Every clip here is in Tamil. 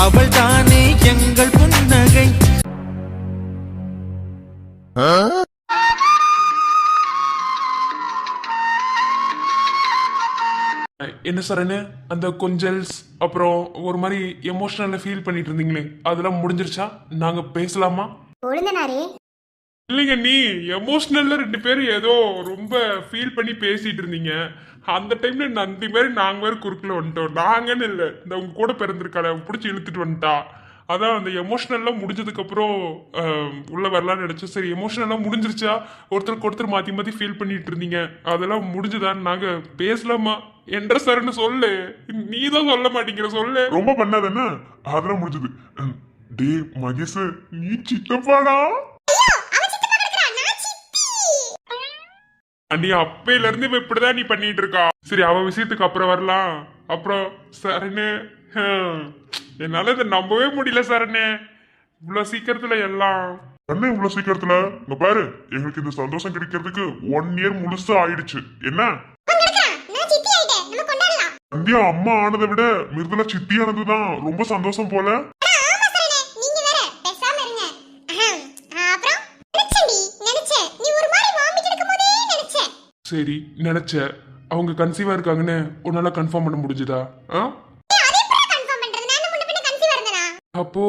அவள் தானே எங்கள் புன்னகை. என்ன சரணு, அந்த கொஞ்சல்ஸ் அப்புறம் ஒரு மாதிரி எமோஷனலா ஃபீல் பண்ணிட்டு இருந்தீங்களே, அதெல்லாம் முடிஞ்சிருச்சா? நாங்க பேசலாமா? இல்லைங்க, நீ எமோஷனல்ல 2 பேரும் ஏதோ ரொம்ப ஃபீல் பண்ணி பேசிட்டு இருந்தீங்க. அந்த டைம்ல நந்தி மாதிரி நாங்க வேற குறுக்கில் வந்துட்டோம். நாங்கன்னு இல்லை, இந்த உங்க கூட பிறந்திருக்காள பிடிச்சி இழுத்துட்டு வந்துட்டா. அதான் அந்த எமோஷனல்லாம் முடிஞ்சதுக்கு அப்புறம் உள்ள வரலான்னு நினைச்சோம். சரி, எமோஷனல்லாம் முடிஞ்சிருச்சா? ஒருத்தருக்கு ஒருத்தர் மாத்தி மாத்தி ஃபீல் பண்ணிட்டு இருந்தீங்க, அதெல்லாம் முடிஞ்சுதான்னு நாங்க பேசலாமா என்ற சரணு சொல்லு. நீ தான் சொல்ல மாட்டேங்கிற, சொல்லு. ரொம்ப பண்ணாதானே, அதெல்லாம் முடிஞ்சது. டே மகேஷ், நீ சித்தப்பாடா. நீ அப்பையில இருந்து இப்படிதான் நீ பண்ணிட்டு இருக்கா. சரி, அவ விஷயத்துக்கு அப்புறம் வரலாம். அப்புறம் சரணு, என்னால இதை நம்பவே முடியல சரணு, இவ்வளவு சீக்கிரத்துல எல்லாம். என்ன இவ்வளவு சீக்கிரத்துல? இங்க பாரு, எங்களுக்கு இந்த சந்தோஷம் கிடைக்கிறதுக்கு 1 இயர் முழுசா ஆயிடுச்சு. என்ன சந்தியா அம்மா ஆனதை விட மிருதுலா சித்தி ஆனதுதான் ரொம்ப சந்தோஷம் போல. சரி, நினைச்ச அவங்க கன்சீவா இருக்காங்கன்னு உன்னால கன்ஃபார்ம் பண்ண முடிஞ்சுதா? அப்போ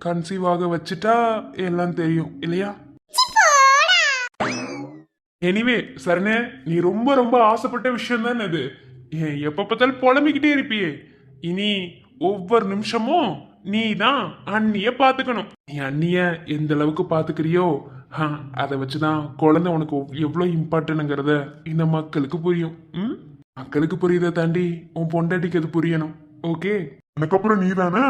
கன்சீவ் ஆக வச்சுட்டா எல்லாம் தெரியும் இல்லையா? எனிவே சரணே, நீ ரொம்ப ரொம்ப ஆசைப்பட்ட விஷயம் தானே அது. எப்ப பார்த்தாலும் புலம்பிக்கிட்டே இருப்பியே. இனி ஒவ்வொரு நிமிஷமும் நீ தான் அண்ணிய பாத்துக்கணும். நீ அண்ணிய எந்த அளவுக்கு பாத்துக்கிறியோ அதை வச்சுதான் குழந்தை உனக்கு எவ்வளவு இம்பார்ட்டன்ட்ங்கிறத இந்த மக்களுக்கு புரியும். மக்களுக்கு புரியுதை தாண்டி உன் பொண்டாட்டிக்கு அது புரியணும். ஓகே, அதுக்கப்புறம் நீ தானே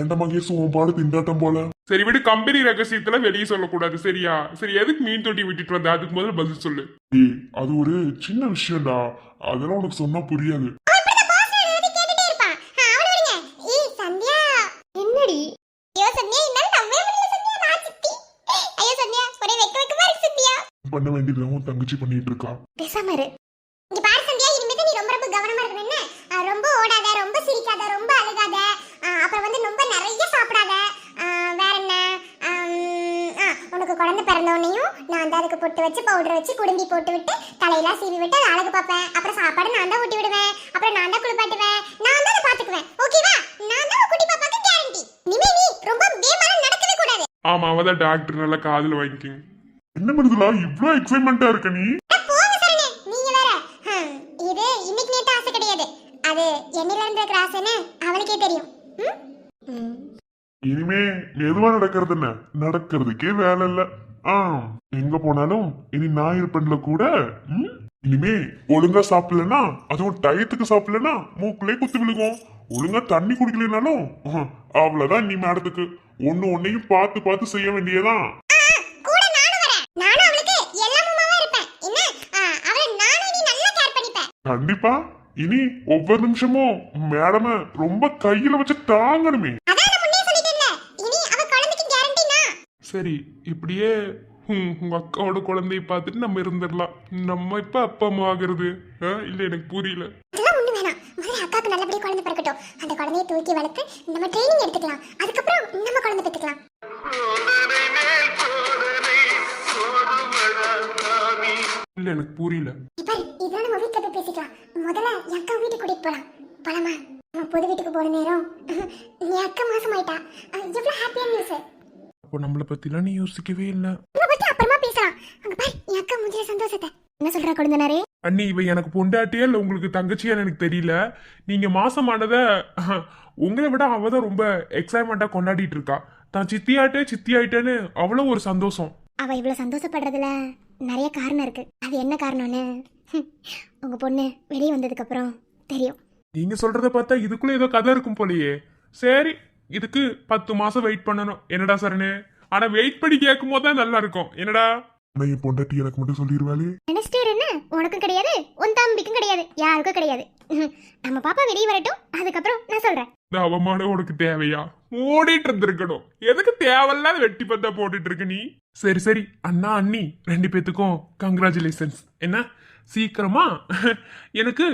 ஏண்ட மகேஷ், உன் பாடு திண்டாட்டம் போல. சரி விடு, கம்பெனி ரகசியத்துல வெளியே சொல்லக்கூடாது சரியா? சரி, எதுக்கு மீன் தொட்டி விட்டுட்டு வந்த, அதுக்கு முதல்ல பதில் சொல்லு. அது ஒரு சின்ன விஷயம்டா, அதெல்லாம் உனக்கு சொன்னா புரியாது. பண்ண வேண்டியது உன் தங்கச்சி பண்ணிட்டு இருக்கா. பேசாம இரு. இங்க பாரு சந்தியா, இனிமே நீ ரொம்ப ரொம்ப கவனமா இருக்கணும். என்ன, ரொம்ப ஓடாத, ரொம்ப சிரிக்காத, ரொம்ப அழுகாத, அப்புறம் வந்து ரொம்ப நிறைய சாப்பிடாத. வேற என்ன, உனக்கு குழந்தை பிறந்தோடனையும் நான் தான் அதுக்கு பொட்டு வச்சு பவுடர் வச்சு குடும்பி போட்டு விட்டு தலையெல்லாம் சீவி விட்டு அது அழகு பார்ப்பேன். அப்புறம் சாப்பாடு நான் தான் ஊட்டி விடுவேன். அப்புறம் நான் தான் குளிப்பாட்டுவேன். நான் தான் பாத்துக்குவேன். ஓகேவா? நான் தான் குட்டி பாப்பாக்கு கேரண்டி. இனிமே நீ ரொம்ப பேமால நடக்கவே கூடாது. ஆமா, அவதான் டாக்டர் நல்லா காதுல வாங்கிக்கிங்க. என்ன பண்ணுதுலா இவ்ளோ எக்ஸைட்மெண்டா இருக்க நீ? போங்க சரணே, நீங்க வேற. இது இன்னைக்கு நேத்து ஆசை கிடையாது, அது என்னையில இருந்து இருக்கிற ஆசைன்னு அவளுக்கே தெரியும். இனிமே எதுவா நடக்கிறது என்ன, நடக்கிறதுக்கே வேலை இல்ல. எங்க போனாலும் இனி நான் இருப்பேன்ல கூட. இனிமே ஒழுங்கா சாப்பிடலன்னா, அதுவும் டயத்துக்கு சாப்பிடலன்னா மூக்குலே குத்து விழுகும். ஒழுங்கா தண்ணி குடிக்கலனாலும் அவ்வளவுதான். நீ மேடத்துக்கு ஒன்னையும் பார்த்து பார்த்து செய்ய வேண்டியதான். கண்டிப்பா, இனி ஒவ்வொரு நிமிஷமும் மேடம ரொம்ப கையில வச்சு தாங்கணுமே. சரி, இப்படியே உங்க அக்காவோட குழந்தைய பார்த்துட்டு நம்ம இருந்துடலாம். நம்ம இப்ப அப்பா அம்மா ஆகுறது இல்ல, எனக்கு புரியல. அக்காக்கு நல்லபடியா குழந்தை பிறக்கட்டும். அந்த குழந்தையை தூக்கி வளர்த்து நம்ம ட்ரைனிங் எடுத்துக்கலாம். அதுக்கப்புறம் நம்ம குழந்தை பெற்றுக்கலாம். இல்ல, எனக்கு புரியல. இதான் நம்ம வீட்டுல போய் பேசிக்கலாம். முதல்ல என் அக்கா வீட்டுக்கு கூட்டிட்டு போலாம். போலாமா? நம்ம புது வீட்டுக்கு போற நேரம் என் அக்கா மாசமாயிட்டா. எவ்வளவு ஹாப்பியான நியூஸ். அப்போ நம்மள பத்திலாம் நீ யோசிக்கவே இல்ல. நம்ம பத்தி அப்புறமா பேசலாம். அங்க பாரு, என் அக்கா முஞ்சிர சந்தோஷத்தை. என்ன சொல்றா குழந்தைனாரே? அண்ணி, இவ எனக்கு பொண்டாட்டியா இல்ல உங்களுக்கு தங்கச்சியான்னு எனக்கு தெரியல. நீங்க மாசமானத உங்களை விட அவதான் ரொம்ப எக்ஸைட்மெண்டா கொண்டாடிட்டு இருக்கா. தான் சித்தியாயிட்டேன்னு அவ்வளவு ஒரு சந்தோஷம். அவ இவ்வளவு சந்தோஷப்படுறதுல நிறைய காரணம் இருக்கு. அது என்ன காரணம்னு உங்க பொண்ணு வெளியே வந்ததுக்கு அப்புறம் தெரியும். நீங்க சொல்றத பார்த்தா இதுக்குள்ள ஏதோ கதை இருக்கும் போலயே. சரி, இதுக்கு 10 மாசம் வெயிட் பண்ணணும். என்னடா சரணு? ஆனா வெயிட் பண்ணி கேட்கும் போது தான் நல்லா இருக்கும். என்னடா என் பொண்டாட்டி எனக்கு மட்டும் சொல்லிடுவாளே. என்ன, உனக்கும் கிடையாது, உன் தம்பிக்கும் கிடையாது, யாருக்கும் கிடையாது. நம்ம பாப்பா வெளியே வரட்டும், அதுக்கப்புறம் நான் சொல்றேன். இந்த அவமானம் உனக்கு தேவையா? ஓடிட்டு இருந்திருக்கணும். எதுக்கு தேவையில்லாத வெட்டி பத்தா போட்டுட்டு இருக்க நீ? சரி, அண்ணா அண்ணி 2 பேத்துக்கும் கங்க்ராச்சுலேஷன்ஸ். என்ன, சீக்கிரமா எனக்கு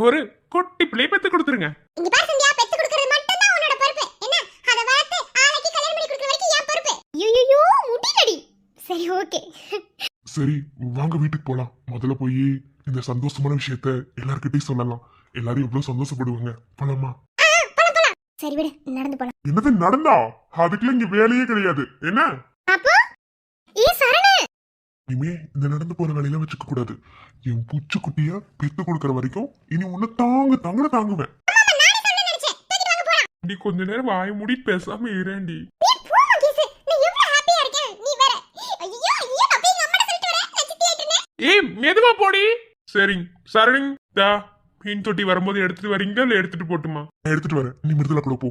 ஒரு குட்டி பிள்ளை பெத்து கொடுத்துருங்க. இங்க பாரு சந்தியா, பெத்து கொடுக்கிறது மட்டும் தான் உன்னோட பொறுப்பு. என்ன அத வளர்த்து ஆளைக்கு கல்யாணம் பண்ணி கொடுக்கிற வரைக்கும் என் பொறுப்பு. ஐயோ முடியலடி. சரி ஓகே. சரி வாங்க வீட்டுக்கு போலாம். முதல்ல போய் இந்த சந்தோஷமான விஷயத்த எல்லார்கிட்டயும் சொல்லலாம். எல்லாரும் எவ்வளவு சந்தோஷப்படுவாங்க. போலாமா? சரி விடு, நடந்து போலாம். என்னது நடந்தா? அதுக்குள்ள இங்க வேலையே கிடையாது. என்ன அப்போ சரணு, இனிமே இந்த நடந்து போற வேலையில வச்சுக்க கூடாது. என் பூச்சி குட்டிய பெத்து கொடுக்கற வரைக்கும் இனி உன்னை தாங்குவேன். நீ கொஞ்ச நேரம் வாய் மூடி பேசாம இருண்டி. ஏய் மெதுவா போடி. சரிங்க சரணிங் தா மீன் தொட்டி வரும்போது எடுத்துட்டு வரீங்களா இல்ல எடுத்துட்டு போட்டுமா? நான் எடுத்துட்டு வரேன், நீ மிருதுல கூட போ.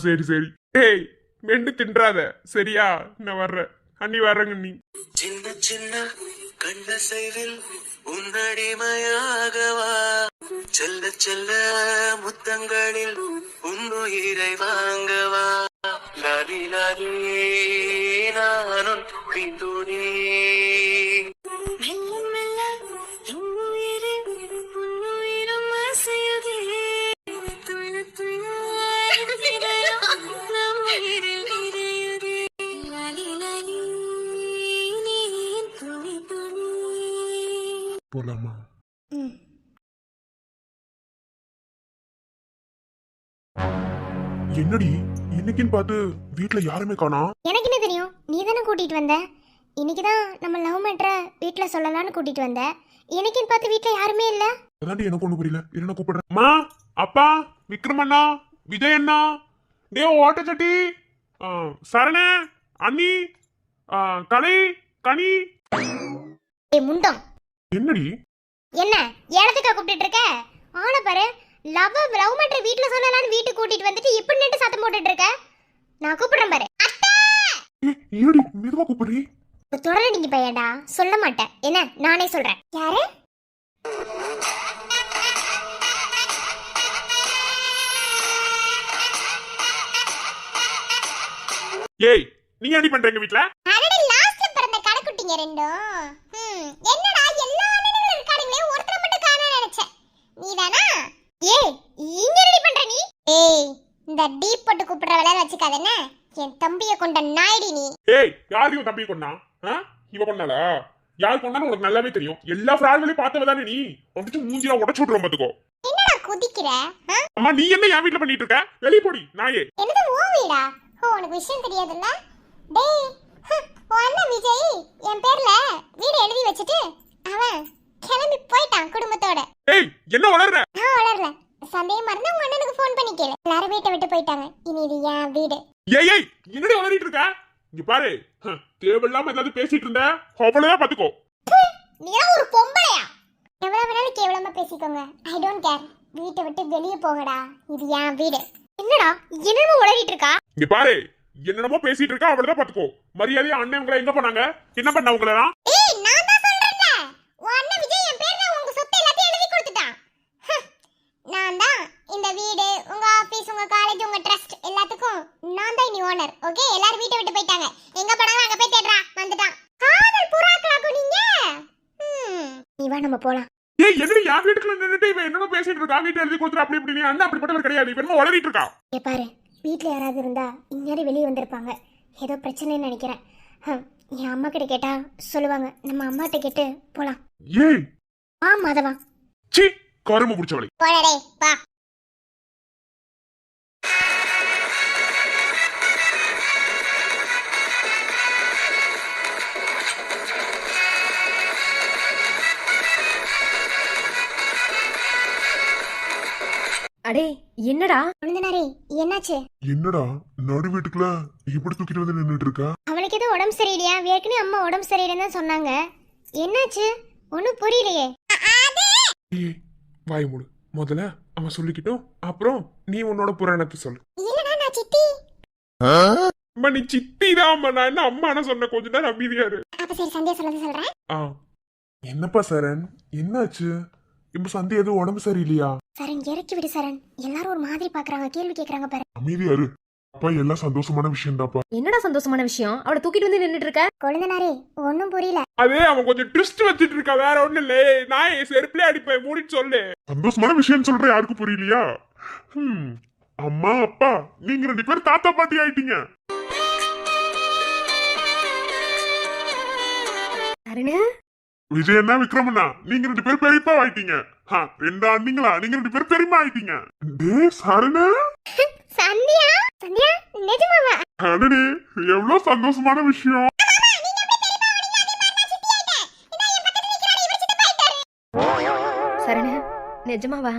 சரி சரி. ஏய் மெண்டு தின்றாத சரியா? நான் வர்றேன் அண்ணி, வர்றேங்க நீ. சின்ன சின்ன கண்ணசைவில் உன்னடிமையாகவா, செல்ல செல்ல முத்தங்களில் உன்னுயிரை வாங்கவா, லாலி லாலி நானும் பிந்துணி. போலாமா? என்னடி இன்னைக்குன்னு பார்த்து வீட்டுல யாருமே காணோம். எனக்கு என்ன தெரியும், நீ தானே கூட்டிட்டு வந்த. இன்னைக்குதான் நம்ம லவ் மேட்டரை வீட்டுல சொல்லலாம்னு கூட்டிட்டு வந்த. எனக்குன்னு பார்த்து வீட்டுல யாருமே இல்ல. அதாண்டி எனக்கு ஒண்ணு புரியல. என்ன கூப்பிடுறேன்? அம்மா, அப்பா, விக்ரமண்ணா, விஜய் அண்ணா, டே ஓட்டச்சட்டி, சரண, அண்ணி, கலை, கனி. ஏய் முண்டம், என்னடி? என்ன ஏனத்துக்கா கூப்பிட்டு இருக்க? ஆன பாரு, லவ் மேட்டர் வீட்ல சொல்லலாம்னு வீட்டுக்கு கூட்டிட்டு வந்துட்டு இப்படி நின்று சத்தம் போட்டுட்டு இருக்க. நான் கூப்பிடுறேன் பாரு. ஏடி மெதுவா கூப்பிடுறீ? தொடர நீங்க பையன்டா, சொல்ல மாட்டேன். என்ன நானே சொல்றேன். யாரு? ஏய் நீங்க என்ன பண்றீங்க வீட்ல? அடடே லாஸ்ட்ல பிறந்த கடைக்குட்டிங்க ரெண்டும். என்னடா எல்லா அண்ணனுங்களும் இருக்கானுங்களே, ஒருத்தர மட்டும் காணோம்னு நினைச்சேன். நீதானா? ஏய் இங்க ரெடி பண்ற நீ? ஏய் இந்த டீப் போட்டு கூப்பிடுற வேலைய வச்சுக்காத. என்ன என் தம்பியை கொண்ட நாய்டி நீ. ஏய் யாரையும் தம்பி கொண்டா? இவ கொண்டாளா? யார் கொண்டான்னு உனக்கு நல்லாவே தெரியும். எல்லா ஃப்ராட்களையும் பார்த்தவ தானே நீ. வந்துட்டு மூஞ்சியா உடைச்சு விட்டுறோம் பாத்துக்கோ. என்னடா குதிக்கிற? அம்மா நீ என்ன என் வீட்ல பண்ணிட்டு இருக்க? வெளிய போடி நாயே. என்னது ஓ வீடா? உனக்கு விஷயம் தெரியாதுல்ல? டேய் உன் அண்ணன் விஜய் என் பேர்ல வீடு எழுதி வச்சுட்டு அவன் கிளம்பி போயிட்டான் குடும்பத்தோட. ஏய் என்ன வளர்ற? நான் வளரல. சந்தேகமா இருந்தா உங்க அண்ணனுக்கு ஃபோன் பண்ணி கேளு. எல்லாரும் வீட்டை விட்டு போயிட்டாங்க. இனி இது என் வீடு. ஏய் என்னடி வளரிட்டு இருக்க? இங்க பாரு, தேவையில்லாம ஏதாவது பேசிட்டு இருந்த அவ்வளவுதான் பாத்துக்கோ. நீ ஒரு பொம்பளையா? எவ்வளவு வேணாலும் கேவலமா பேசிக்கோங்க. I don't care. வீட்டை விட்டு வெளியே போங்கடா. இது என் வீடு. என்னடா என்னமோ உளறிட்டு இருக்கா? இங்க பாரு, என்னென்னமோ பேசிட்டு இருக்க அவ்வளவுதான் பாத்துக்கோ. மரியாதையா அண்ணன் உங்களை எங்க போனாங்க? என்ன பண்ண உங்களா? ஏய் நான் தான் சொல்றேன்ல, உன் அண்ணன் விஜய் என் பேர்ல உங்க சொத்து எல்லாத்தையும் எழுதி கொடுத்துட்டான். நான் தான் இந்த வீடு, உங்க ஆபீஸ், உங்க காலேஜ், உங்க ட்ரஸ்ட் எல்லாத்துக்கும் நான் தான் இனி ஓனர். ஓகே, எல்லாரும் வீட்டை விட்டு போயிட்டாங்க. எங்க போனாங்க அங்க போய் தேடுறா. வந்துட்டான். காதல் புறாக்களாக்கும் நீங்க. நீ வா நம்ம போலாம். ஏய் என்னடி என் வீட்டுக்குள்ள நின்னுட்டு இவன் என்னமோ பேசிட்டு இருக்கா? வீட்டை எழுதி கொடுத்துரு அப்படி இப்படி. நீ அண்ணன் அப்படிப்பட்டவர் கிடையாது. இவன் என்னமோ வளரிட்டு இருக்கா. ஏ பாரு, வீட்ல யாராவது இருந்தா இந்நேரம் வெளியே வந்திருப்பாங்க. ஏதோ பிரச்சனைன்னு நினைக்கிறேன். என் அம்மா கிட்ட கேட்டா சொல்லுவாங்க. நம்ம அம்மாட்ட கேட்டு போலாம். ஏய் மாதவா, சீ கரும புடிச்சவளே. போடடே வா. அடே என்னடா? குழந்தனாரே என்னாச்சு? என்னடா நடு வீட்டுக்குள்ள இப்படி தூக்கிட்டு வந்து நின்னுட்டு இருக்கா? அவளுக்கு ஏதோ உடம்பு சரியில்லையா? ஏற்கனவே அம்மா உடம்பு சரியில்லைன்னு தான் சொன்னாங்க. என்னாச்சு? ஒன்னும் புரியலையே. ஏய் வாய் மூடு. முதல்ல அவன் சொல்லிக்கிட்டும் அப்புறம் நீ உன்னோட புராணத்தை சொல்லு. இல்லடா நான் சித்தி. அம்மா நீ சித்தி தான். நான் என்ன அம்மா சொன்ன கொஞ்ச நேரம் அமைதியா இரு. அப்ப சரி சந்தியா சொல்றேன். என்னப்பா சரண், என்னாச்சு? இப்ப சந்தி எதுவும் உடம்பு சரியில்லையா? சரண் இறக்கி விடு சரண். எல்லாரும் ஒரு மாதிரி பாக்குறாங்க, கேள்வி கேக்குறாங்க பாரு. அமைதியா இரு. அப்பா எல்லாம் சந்தோஷமான விஷயம்தாப்பா. என்னடா சந்தோஷமான விஷயம்? அவளை தூக்கிட்டு வந்து நின்னுட்டு இருக்க. கொழுந்தனாரே ஒன்னும் புரியல. அதே அவன் கொஞ்சம் ட்விஸ்ட் வச்சிட்டு இருக்கா, வேற ஒண்ணும் இல்ல. நான் செருப்புலயே அடிப்பேன், மூடிட்டு சொல்லு. சந்தோஷமான விஷயம் சொல்றேன், யாருக்கும் புரியலையா? அம்மா அப்பா நீங்க 2 பேரும் தாத்தா பாட்டி ஆயிட்டீங்க. சரணு, விஜயண்ணா விக்ரமண்ணா நீங்க 2 பேரும் பெரியப்பா ஆயிட்டீங்க. 2 அண்ணிங்களா, நீங்க 2 பேரும் பெரியமா ஆயிட்டீங்க. சரணு, சந்தியா சந்தியா நிஜமாவா? அடடே எவ்வளவு சந்தோஷமான விஷயம். சரணு, நிஜமாவா?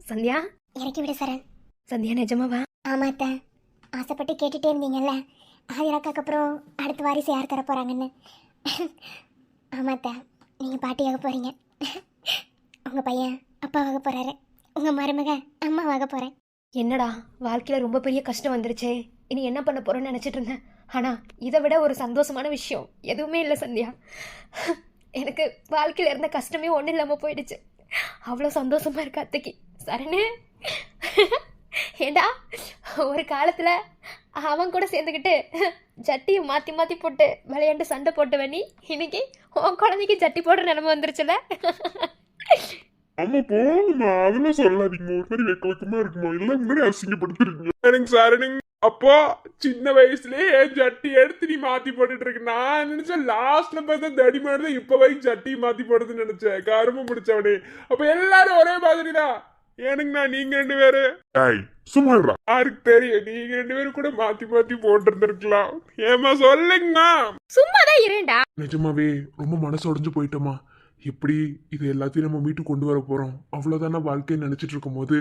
சந்தியா, இறக்கி விடு சரண். சந்தியா நிஜமாவா? ஆமாத்த, ஆசைப்பட்டு கேட்டுட்டே இருந்தீங்கல்ல ஆதிராக்காக்கு அப்புறம் அடுத்த வாரிசு யார் தர போறாங்கன்னு. ஆமாத்த, நீங்க பாட்டியாக போறீங்க. உங்க பையன் அப்பாவாக போறாரு, உங்க மருமக அம்மாவாக போறேன். என்னடா வாழ்க்கையில ரொம்ப பெரிய கஷ்டம் வந்துருச்சே, இனி என்ன பண்ண போறோம்னு நினைச்சிட்டு இருந்தேன். ஆனா இதை விட ஒரு சந்தோஷமான விஷயம் எதுவுமே இல்லை சந்தியா. எனக்கு வாழ்க்கையில இருந்த கஷ்டமே ஒன்றும் இல்லாம போயிடுச்சு. அவ்வளோ சந்தோஷமா இருக்கு அத்தைக்கு. சரணு, ஏண்டா ஒரு காலத்துல அவன் கூட சேர்ந்துக்கிட்டு ஜட்டியை மாத்தி மாத்தி போட்டு விளையாண்டு சண்டை போட்டு நீ இன்னைக்கு உன் குழந்தைக்கு ஜட்டி போடுற நிலைமை வந்துருச்சுல. அம்மா போங்கம்மா, அதெல்லாம் சொல்லாதீங்க. ஒரு மாதிரி வெக்கமா இருக்குமா, இல்ல முன்னாடி அசிங்கப்படுத்துறீங்க. எனக்கு சரணுங்க, அப்போ சின்ன வயசுலயே ஜட்டி எடுத்து நீ மாத்தி போட்டுட்டு இருக்கு. நான் நினைச்சேன் லாஸ்ட்ல பார்த்தா தடி மாதிரி இப்ப வரைக்கும் ஜட்டி மாத்தி போடுறதுன்னு நினைச்சேன். கரும்பு முடிச்சவனே. அப்ப எல்லாரும் ஒரே மாதிரிதான். ஏனுங்கண்ணா நீங்க 2 பேரு சும்மா இருடா. யாருக்கு தெரியும், நீங்க 2 பேரும் கூட மாத்தி மாத்தி போட்டு இருந்திருக்கலாம். ஏமா சொல்லுங்கண்ணா. சும்மாதான் இருண்டா. நிஜமாவே ரொம்ப மனசு உடைஞ்சு போயிட்டோமா. எப்படி இது எல்லாத்தையும் நம்ம மீட்டு கொண்டு வர போறோம், அவ்வளவுதான வாழ்க்கையை நினைச்சிட்டு இருக்கும் போது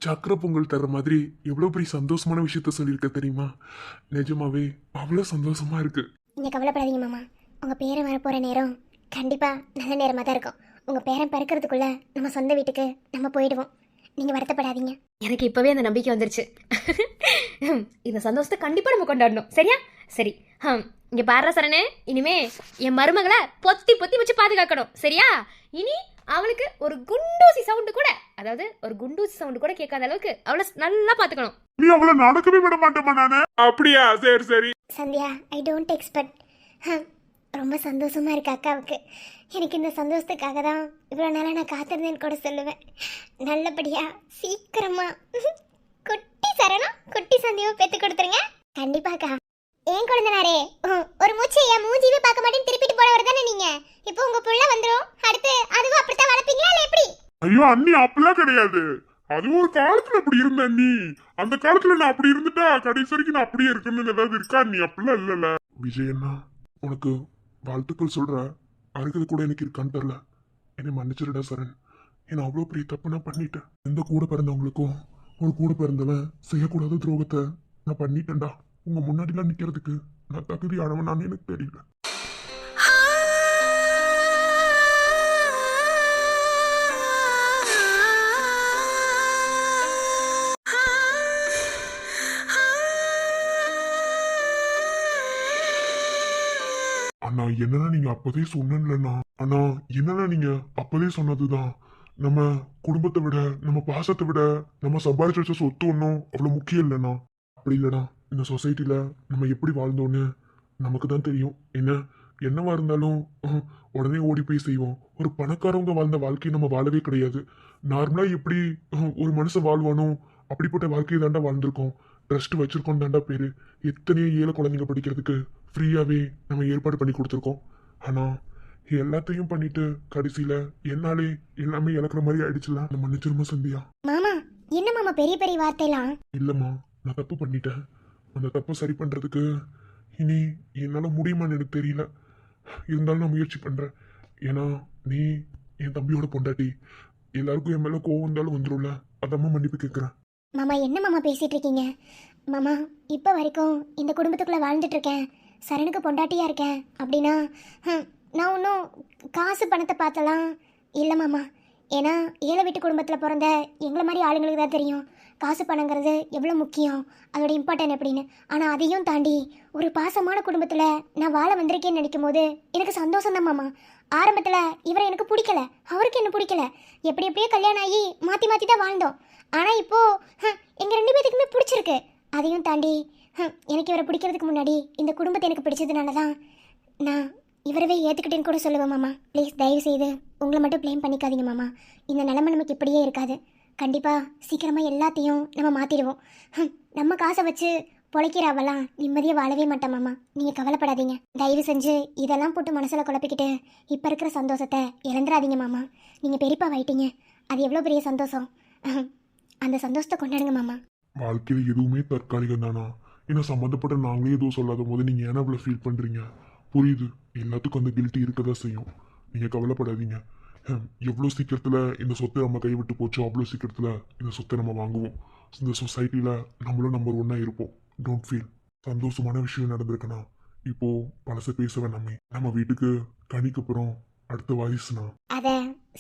சக்கரை பொங்கல் தர்ற மாதிரி எவ்வளவு பெரிய சந்தோஷமான விஷயத்த சொல்லியிருக்க தெரியுமா. நிஜமாவே அவ்வளவு சந்தோஷமா இருக்கு. நீங்க கவலைப்படாதீங்க மாமா, உங்க பேரன் வரப்போற நேரம் கண்டிப்பா நல்ல நேரமா தான் இருக்கும். உங்க பேரன் பிறக்கிறதுக்குள்ள நம்ம சொந்த வீட்டுக்கு நம்ம போயிடுவோம். நீங்க வருத்தப்படாதீங்க. எனக்கு இப்பவே அந்த நம்பிக்கை வந்துருச்சு. இந்த சந்தோஷத்தை கண்டிப்பா நம்ம கொண்டாடணும். சரியா? சரி. இங்க பாரு சரணே, இனிமே என் மருமகளை பொத்தி பொத்தி வச்சு பாதுகாக்கணும். சரியா? இனி அவளுக்கு ஒரு குண்டூசி சவுண்டு கூட, அதாவது ஒரு குண்டூசி சவுண்டு கூட கேட்காத அளவுக்கு அவளை நல்லா பாத்துக்கணும். நீ அவளை நடக்கவே விட மாட்டேமா நானு. அப்படியா? சரி சரி. Sandhya, I don't expect. ரொம்ப சந்தோஷமா இருக்கு அக்காவுக்கு. எனக்கு இந்த சந்தோஷத்துக்காக தான் இவ்வளோ நாளாக நான் காத்திருந்தேன்னு கூட சொல்லுவேன். நல்லபடியா சீக்கிரமா குட்டி சரணம் குட்டி சந்தியாவை பெற்று கொடுத்துருங்க. கண்டிப்பாக்கா. ஏன் குழந்தனாரே, ஒரு மூச்சு என் மூஞ்சிவே பார்க்க மாட்டேன்னு திருப்பிட்டு போனவர் தானே நீங்க. இப்போ உங்க புள்ள வந்துடும், அடுத்து அதுவும் அப்படித்தான் வளர்ப்பீங்களா இல்லை எப்படி? ஐயோ அண்ணி, அப்படிலாம் கிடையாது. அது ஒரு காலத்துல அப்படி இருந்த நீ, அந்த காலத்துல நான் அப்படி இருந்துட்டா கடைசி வரைக்கும் நான் அப்படியே இருக்கணும்னு ஏதாவது இருக்கா? நீ அப்படிலாம் இல்லல. விஜயண்ணா, உனக்கு வாழ்த்துக்கள் சொல்ற அருகது கூட எனக்கு இருக்கான்னு தெரியல. என்னை மன்னிச்சிருடா சரண். ஏன்னா அவ்வளோ பெரிய தப்பு நான் பண்ணிட்டேன். எந்த கூட பிறந்தவங்களுக்கும் ஒரு கூட பிறந்தவன் செய்யக்கூடாத துரோகத்தை நான் பண்ணிட்டேன்டா. உங்க முன்னாடிலாம் நிக்கிறதுக்கு நான் தகுதியானவன் நான் எனக்கு தெரியல. அண்ணா என்னன்னா நீங்க அப்பதே சொன்னேன்லண்ணா. அண்ணா என்னன்னா நீங்க அப்பதே சொன்னதுதான். நம்ம குடும்பத்தை விட, நம்ம பாசத்தை விட, நம்ம சம்பாதிச்சு வச்ச சொத்து ஒன்றும் அவ்வளவு முக்கியம் இல்லைண்ணா. அப்படி இல்லைண்ணா, இந்த சொசைட்டில நம்ம எப்படி வாழ்ந்தோன்னு நமக்கு தான் தெரியும். என்னவா இருந்தாலும் உடனே ஓடி போய் செய்வோம். ஒரு பணக்காரவங்க வாழ்ந்த வாழ்க்கையை நம்ம வாழவே கிடையாது. நார்மலா எப்படி ஒரு மனுஷன் வாழ்வானோ அப்படிப்பட்ட வாழ்க்கையை தாண்டா வாழ்ந்திருக்கோம். ட்ரஸ்ட் வச்சிருக்கோம் தாண்டா பேரு. எத்தனையோ ஏழை குழந்தைங்க படிக்கிறதுக்கு ஃப்ரீயாவே நம்ம ஏற்பாடு பண்ணி கொடுத்துருக்கோம். ஆனா எல்லாத்தையும் பண்ணிட்டு கடைசியில என்னாலே எல்லாமே இழக்கிற மாதிரி ஆயிடுச்சுல. நம்ம மன்னிச்சிருமா சந்தியா. மாமா, என்ன மாமா பெரிய பெரிய வார்த்தைலாம்? இல்லம்மா, நான் தப்பு பண்ணிட்டேன். அந்த தப்பை சரி பண்றதுக்கு இனி என்னால முடியுமான்னு எனக்கு தெரியல. இருந்தாலும் நான் முயற்சி பண்றேன். ஏன்னா நீ என் தம்பியோட பொண்டாட்டி. எல்லாருக்கும் என் மேல கோவம் இருந்தாலும் வந்துடும்ல. அதம்மா மன்னிப்பு கேட்கறேன். மாமா, என்ன மாமா பேசிட்டு இருக்கீங்க? மாமா, இப்போ வரைக்கும் இந்த குடும்பத்துக்குள்ள வாழ்ந்துட்டு இருக்கேன், சரணுக்கு பொண்டாட்டியா இருக்கேன் அப்படின்னா நான் ஒன்றும் காசு பணத்தை பார்த்தலாம் இல்லை மாமா. ஏன்னா ஏழை வீட்டு குடும்பத்தில் பிறந்த எங்களை மாதிரி ஆளுங்களுக்கு தான் தெரியும் காசு பணங்கிறது எவ்வளோ முக்கியம், அதோட இம்பார்ட்டன் எப்படின்னு. ஆனால் அதையும் தாண்டி ஒரு பாசமான குடும்பத்தில் நான் வாழ வந்திருக்கேன்னு நினைக்கும் போது எனக்கு சந்தோஷம் தான் மாமா. ஆரம்பத்தில் இவரை எனக்கு பிடிக்கல, அவருக்கு என்ன பிடிக்கல, எப்படி எப்படியோ கல்யாணம் ஆகி மாற்றி மாற்றி தான் வாழ்ந்தோம். ஆனால் இப்போது எங்கள் 2 பேத்துக்குமே பிடிச்சிருக்கு. அதையும் தாண்டி எனக்கு இவரை பிடிக்கிறதுக்கு முன்னாடி இந்த குடும்பத்தை எனக்கு பிடிச்சதுனால தான் நான் இவரவே ஏற்றுக்கிட்டேன்னு கூட சொல்லுவேன் மாமா. ப்ளீஸ் தயவு செய்து உங்களை மட்டும் ப்ளேம் பண்ணிக்காதீங்க மாமா. இந்த நிலைமை நமக்கு இப்படியே இருக்காது. கண்டிப்பாக சீக்கிரமாக எல்லாத்தையும் நம்ம மாற்றிடுவோம். நம்ம காசை வச்சு பொழைக்கிறாவெல்லாம் நிம்மதியாக வாழவே மாட்டேன் மாமா. நீங்கள் கவலைப்படாதீங்க. தயவு செஞ்சு இதெல்லாம் போட்டு மனசில் குழப்பிக்கிட்டு இப்போ இருக்கிற சந்தோஷத்தை இழந்துடாதீங்க மாமா. நீங்கள் பெரியப்பா ஆயிட்டீங்க, அது எவ்வளோ பெரிய சந்தோஷம். அந்த சந்தோஷத்தை கொண்டாடுங்க மாமா. வாழ்க்கையில எதுவுமே தற்காலிகம் தானா? ஏன்னா சம்மந்தப்பட்ட நாங்களே எதுவும் சொல்லாத போது நீங்க ஏன்னா அவ்வளவு ஃபீல் பண்றீங்க? புரியுது, எல்லாத்துக்கும் அந்த கில்ட்டி இருக்கதான் செய்யும். நீங்க கவலைப்படாதீங்க. எவ்வளோ சீக்கிரத்துல இந்த சொத்தை நம்ம கைவிட்டு போச்சோ அவ்வளோ சீக்கிரத்துல இந்த சொத்தை நம்ம வாங்குவோம். இந்த சொசைட்டில நம்மளும் நம்பர் 1 இருப்போம். Don't feel. சந்தோஷமான விஷயம் நடந்திருக்குன்னா இப்போ பழச பேச வேணாமே. நம்ம வீட்டுக்கு கனிக்கு அப்புறம் அடுத்த வாரிசுனா அதை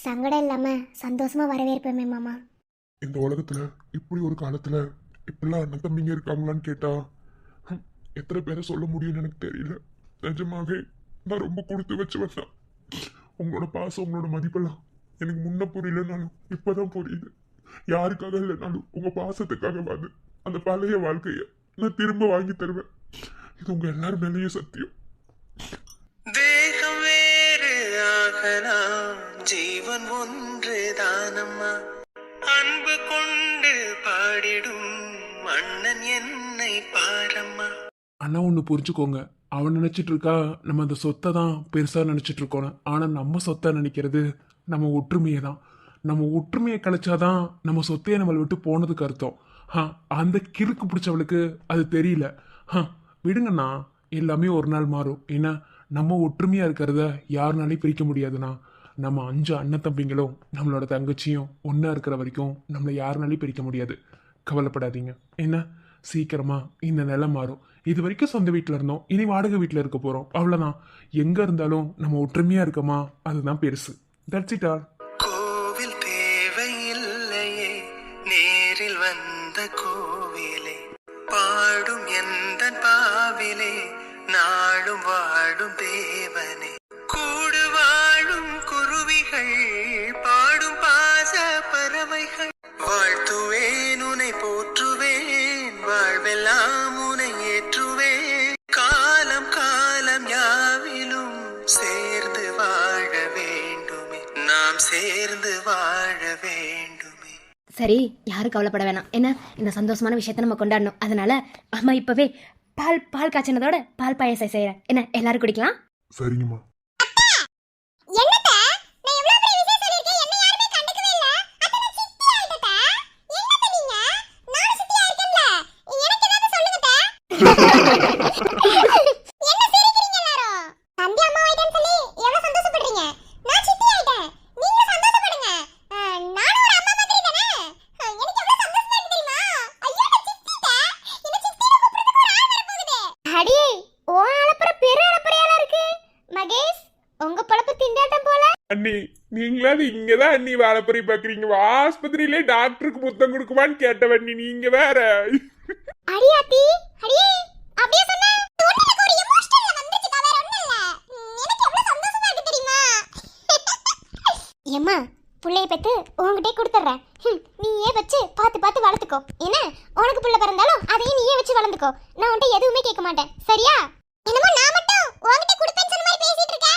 சங்கடம் இல்லாமல் சந்தோஷமாக வரவேற்பேமே மாமா. இந்த உலகத்துல இப்படி ஒரு காலத்துல இப்படிலாம் அண்ணன் தம்பிங்க இருக்காங்களான்னு கேட்டா எத்தனை பேரை சொல்ல முடியும்னு எனக்கு தெரியல. நிஜமாவே நான் ரொம்ப கொடுத்து வச்சவன் தான். உங்களோட பாசம், உங்களோட மதிப்பெல்லாம் எனக்கு முன்ன புரியலனாலும் இப்பதான் புரியுது. யாருக்காக இல்லைனாலும் உங்க பாசத்துக்காகவாது அந்த பழைய வாழ்க்கைய நான் திரும்ப வாங்கி தருவேன். இது உங்க எல்லாரும் மேலேயும் சத்தியம். தேகம் வேறு ஆகலாம், ஜீவன் ஒன்று தானம்மா. அன்பு கொண்டு பாடிடும் மன்னன் என்னை பாரம்மா. அண்ணா ஒன்று புரிஞ்சுக்கோங்க, அவன் நினைச்சிட்டு இருக்கா நம்ம அந்த சொத்தை தான் பெருசாக நினைச்சிட்டு இருக்கோம். ஆனால் நம்ம சொத்தை நினைக்கிறது நம்ம ஒற்றுமையை தான். நம்ம ஒற்றுமையை கழிச்சாதான் நம்ம சொத்தையை நம்மளை விட்டு போனதுக்கு அர்த்தம். அந்த கிறுக்கு பிடிச்சவளுக்கு அது தெரியல. விடுங்கண்ணா, எல்லாமே ஒரு நாள் மாறும். ஏன்னா நம்ம ஒற்றுமையாக இருக்கிறத யாருனாலையும் பிரிக்க முடியாதுண்ணா. நம்ம 5 அண்ணன் தம்பிங்களும் நம்மளோட தங்கச்சியும் ஒன்றா இருக்கிற வரைக்கும் நம்மளை யாருனாலையும் பிரிக்க முடியாது. கவலைப்படாதீங்க. என்ன சீக்கிரமா இந்த நிலை மாறும். இது வரைக்கும் சொந்த வீட்டில் இருந்தோம், இனி வாடகை வீட்டில் இருக்க போகிறோம். அவ்வளோதான். எங்கே இருந்தாலும் நம்ம ஒற்றுமையாக இருக்கோமா, அதுதான் பெருசு. That's it all. கோவில் தேவையில்லையே, நேரில் வந்த கோவிலே, பாடும் எந்த பாவிலே, நாளும் வாழும் தேவனே. கூடு வாழும் குருவிகள், பாடும் பாச பறவைகள், வாழ்த்துவேன் உனை போற்றுவேன், வாழ்வெல்லாம் உனை ஏற்றுவேன். காலம் காலம் யாவிலும் சேர்ந்து வாழ வேண்டுமே, நாம் சேர்ந்து வாழ வேண்டுமே. சரி, யாரும் கவலைப்பட வேணாம். என்ன, இந்த சந்தோஷமான விஷயத்த நம்ம கொண்டாடணும். அதனால அம்மா இப்பவே பால் காய்ச்சினதோட பால் பாயசம் செய்யறேன். என்ன, எல்லாரும் குடிக்கலாம்? சரிங்கம்மா. என்னத்த நான் எவ்வளவு பெரிய விஷயம் சொல்லிருக்கேன், என்ன யாருமே கண்டுக்கவே இல்ல. அத நான் சித்தி ஆயிட்டத. என்னத்த நீங்க? நான் சித்தி ஆயிட்டேன்ல, எனக்கு ஏதாவது சொல்லுங்கத்த. என்ன சிரிக்கிறீங்க எல்லாரும்? சந்தியா அம்மா ஆயிட்டேன்னு சொல்லி எவ்வளவு சந்தோஷப்படுறீங்க. நான் சித்தி ஆயிட்டேன், நீங்க சந்தோஷப்படுங்க. நானும் ஒரு அம்மா மாதிரி தானே. எனக்கு எவ்வளவு சந்தோஷமா இருக்கு தெரியுமா? ஐயோ நான் சித்திட்ட. என்ன சித்தின்னு கூப்பிடுறதுக்கு ஒரு ஆள் வர போகுது. அடி, ஓ அலப்பற பெரிய அலப்பறையால இருக்கு. மகேஷ், உங்க பொழப்பு திண்டாட்டம் போல. அண்ணி, நீங்களாவது இங்கதான் அண்ணி வேலை பறி பாக்குறீங்க. ஆஸ்பத்திரியிலே டாக்டருக்கு முத்தம் கொடுக்குமான்னு கேட்டவண்ணி, நீங்க வேற. அடியாத்தி, அடியே அப்படியே சொன்னா ஒண்ணுல ஒரு எமோஷனல்ல வந்துச்சுக்கா, வேற ஒண்ணும் இல்ல. எனக்கு எவ்வளவு சந்தோஷமா இருக்கு தெரியுமா? ஏம்மா, புள்ளைய பெத்து உன்கிட்டே கொடுத்துறேன். நீயே வச்சு பார்த்து வளர்த்துக்கோ. என்ன, உனக்கு புள்ள பிறந்தாலும் அதையும் நீயே வச்சு வளர்ந்துக்கோ. நான் உன்கிட்ட எதுவுமே கேட்க மாட்டேன், சரியா? என்னமோ நான் மட்டும் உன்கிட்ட கொடுப்பேன்னு சொன்ன மாதிரி பேசிட்டு இருக்க.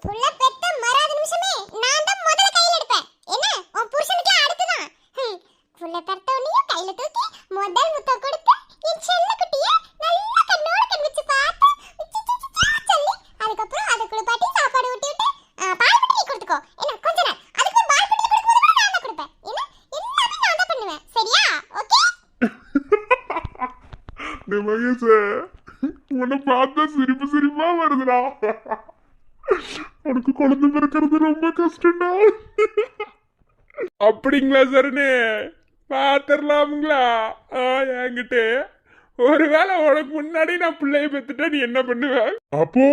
புள்ள பெத்த மறாத நிமிஷமே நான் தான் முதல்ல கையில எடுப்பேன். என்ன, உன் புருஷனுக்கே அடுத்துதான். புள்ள பெத்தவனையும் கையில தூக்கி முதல் முத்தம் கொடுத்து என் செல்ல குட்டியை நல்லா கண்ணோட கண் வச்சு பார்த்து சொல்லி அதுக்கப்புறம் அதை குளிப்பாட்டி சாப்பாடு ஊட்டி விட்டு பால் பட்டி கொடுத்துக்கோ. என்ன, கொஞ்ச நேரம் அதுக்கு பால் பட்டி கொடுக்கும்போது நான் தான் கொடுப்பேன். என்ன, எல்லாமே நான் தான் பண்ணுவேன், சரியா? ஓகே? மகேஷ, உன்னை பார்த்தா சிரிப்பா வருதுடா. உனக்கு குழந்தை பிறக்கிறது ரொம்ப கஷ்டம்டா. அப்படிங்களா சரணு? பாத்திரலாமுங்களா? என்கிட்ட ஒருவேளை உனக்கு முன்னாடி நான் பிள்ளைய பெத்துட்டா நீ என்ன பண்ணுவ? அப்போ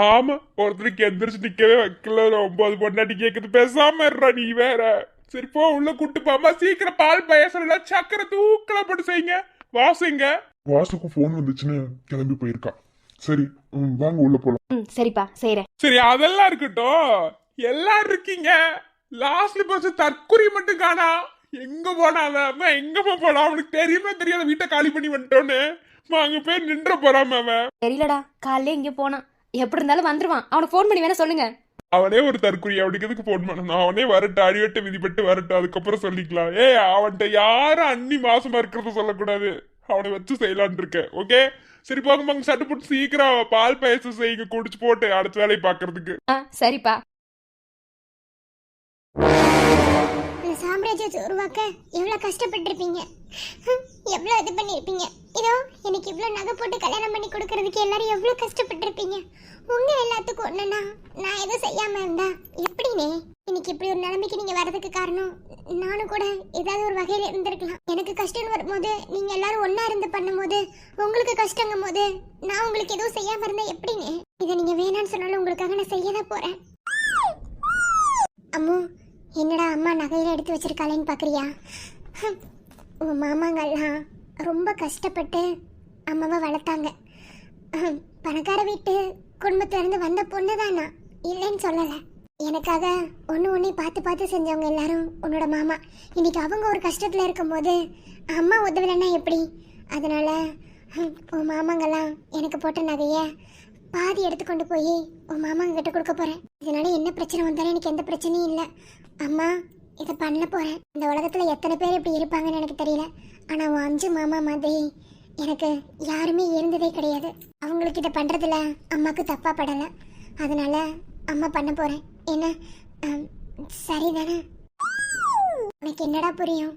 ஆமா, ஒருத்தருக்கு எந்திரிச்சு நிக்கவே வைக்கல. ரொம்ப அது பொண்டாட்டி கேக்குது. பேசாம இருடா நீ வேற. சரி போ, உள்ள கூட்டு போமா. சீக்கிரம் பால் பாயசம் சக்கரை தூக்கல போட்டு செய்யுங்க. வாசுங்க. வாசுக்கு போன் வந்துச்சுன்னு கிளம்பி போயிருக்கா. சரி, வாங்க உள்ள போலாம். சரிப்பா, செய்யறேன். சரி, அதெல்லாம் இருக்கட்டும். எல்லாரும் இருக்கீங்க. லாஸ்ட்ல பஸ் தற்குறி மட்டும் காணா. எங்க போனா அவன் எங்கம்மா போனா? அவனுக்கு தெரியுமா தெரியாத வீட்டை காலி பண்ணி வந்துட்டோன்னு அங்க போய் நின்ற போறாம அவன். தெரியலடா, காலையில இங்கே போனான். எப்படி இருந்தாலும் வந்துருவான். அவனுக்கு ஃபோன் பண்ணி வேணா சொல்லுங்க. அவனே ஒரு தற்குறி, அவனுக்கு எதுக்கு போன் பண்ணணும்? அவனே வரட்டும், அடிவட்டு விதிப்பட்டு வரட்டும், அதுக்கப்புறம் சொல்லிக்கலாம். அவன்கிட்ட யாரும் அண்ணி மாசமா இருக்கிறத சொல்லக்கூடாது. அவனை வச்சு செய்யலான் இருக்கேன். ஓகே, சரி போங்க சட்டு போட்டு சீக்கிரம் பால் பாயசம் செய்யுங்க, குடிச்சு போட்டு அடுத்த வேலையை பாக்குறதுக்கு. சரிப்பா. இந்த சாம்ராஜ்யத்தை உருவாக்க எவ்வளவு கஷ்டப்பட்டிருப்பீங்க, எவ்வளவு இது பண்ணிருப்பீங்க. இதோ எனக்கு இவ்வளவு நகை போட்டு கல்யாணம் பண்ணி கொடுக்கறதுக்கு எல்லாரும் எவ்வளவு கஷ்டப்பட்டிருப்பீங்க. உங்க எல்லாத்துக்கும் ஒண்ணுன்னா நான் எதுவும் செய்யாம இருந்தா எப்படினே இன்னைக்கு இப்படி ஒரு நிலைமைக்கு நீங்க வர்றதுக்கு காரணம் நானும் கூட ஏதாவது ஒரு வகையில இருந்திருக்கலாம். எனக்கு கஷ்டம் வரும்போது நீங்க எல்லாரும் ஒன்னா இருந்து பண்ணும்போது உங்களுக்கு கஷ்டங்கும் போது நான் உங்களுக்கு எதுவும் செய்யாம இருந்தா எப்படினே? இதை நீங்க வேணான்னு சொன்னாலும் உங்களுக்காக நான் செய்யதான் போறேன். அம்மு, என்னடா அம்மா நகையில எடுத்து வச்சிருக்காளேன்னு பாக்குறியா? உன் மாமாங்கெல்லாம் ரொம்ப கஷ்டப்பட்டு அம்மாவை வளர்த்தாங்க. பணக்கார வீட்டு குடும்பத்துல இருந்து வந்த பொண்ணு தானா, இல்லைன்னு சொல்லலை. எனக்காக ஒன்று பார்த்து பார்த்து செஞ்சவங்க எல்லாரும் உன்னோட மாமா. இன்னைக்கு அவங்க ஒரு கஷ்டத்துல இருக்கும்போது அம்மா உதவலைன்னா எப்படி? அதனால உன் மாமாங்கெல்லாம் எனக்கு போட்ட நகைய பாதி எடுத்துக்கொண்டு போய் உன் மாமாங்க கிட்ட கொடுக்க போறேன். இதனால என்ன பிரச்சனை வந்தாலும் எனக்கு எந்த பிரச்சனையும் இல்லை. அம்மா, இதை பண்ண போறேன். இந்த உலகத்துல எத்தனை பேர் இப்படி இருப்பாங்கன்னு எனக்கு தெரியல. ஆனா உன் 5 மாமா மாதிரி எனக்கு யாருமே இருந்ததே கிடையாது. அவங்களுக்கு இதை பண்றதுல அம்மாக்கு தப்பா படலை. அதனால அம்மா பண்ண போறேன். என்ன சரிதானே? உனக்கு என்னடா புரியும்?